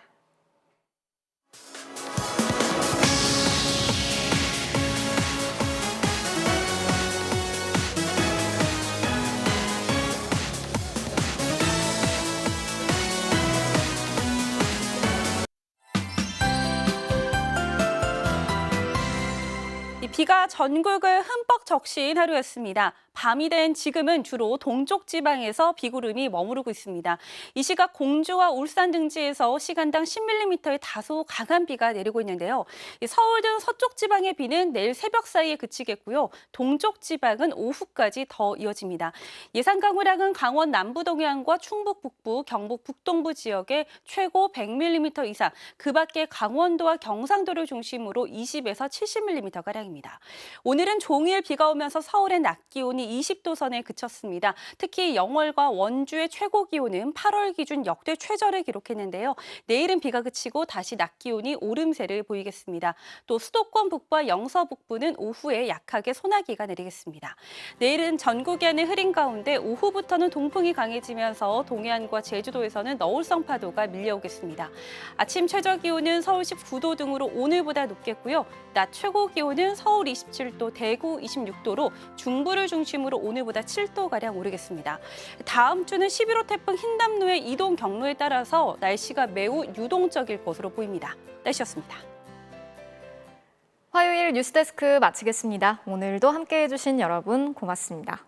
Speaker 16: 비가 전국을 흠뻑 적신 하루였습니다. 밤이 된 지금은 주로 동쪽 지방에서 비구름이 머무르고 있습니다. 이 시각 공주와 울산 등지에서 시간당 10mm의 다소 강한 비가 내리고 있는데요. 서울 등 서쪽 지방의 비는 내일 새벽 사이에 그치겠고요. 동쪽 지방은 오후까지 더 이어집니다. 예상 강우량은 강원 남부 동해안과 충북 북부, 경북 북동부 지역에 최고 100mm 이상, 그 밖에 강원도와 경상도를 중심으로 20에서 70mm가량입니다. 오늘은 종일 비가 오면서 서울의 낮 기온이 20도 선에 그쳤습니다. 특히 영월과 원주의 최고 기온은 8월 기준 역대 최저를 기록했는데요. 내일은 비가 그치고 다시 낮 기온이 오름세를 보이겠습니다. 또 수도권 북부와 영서 북부는 오후에 약하게 소나기가 내리겠습니다. 내일은 전국에는 흐린 가운데 오후부터는 동풍이 강해지면서 동해안과 제주도에서는 너울성 파도가 밀려오겠습니다. 아침 최저 기온은 서울 19도 등으로 오늘보다 높겠고요. 낮 최고 기온은 서울 27도, 대구 26도로 중부를 중심으로 중심으로 오늘보다 7도가량 오르겠습니다. 다음 주는 11호 태풍 흰담노의 이동 경로에 따라서 날씨가 매우 유동적일 것으로 보입니다. 날씨였습니다.
Speaker 5: 화요일 뉴스데스크 마치겠습니다. 오늘도 함께해 주신 여러분 고맙습니다.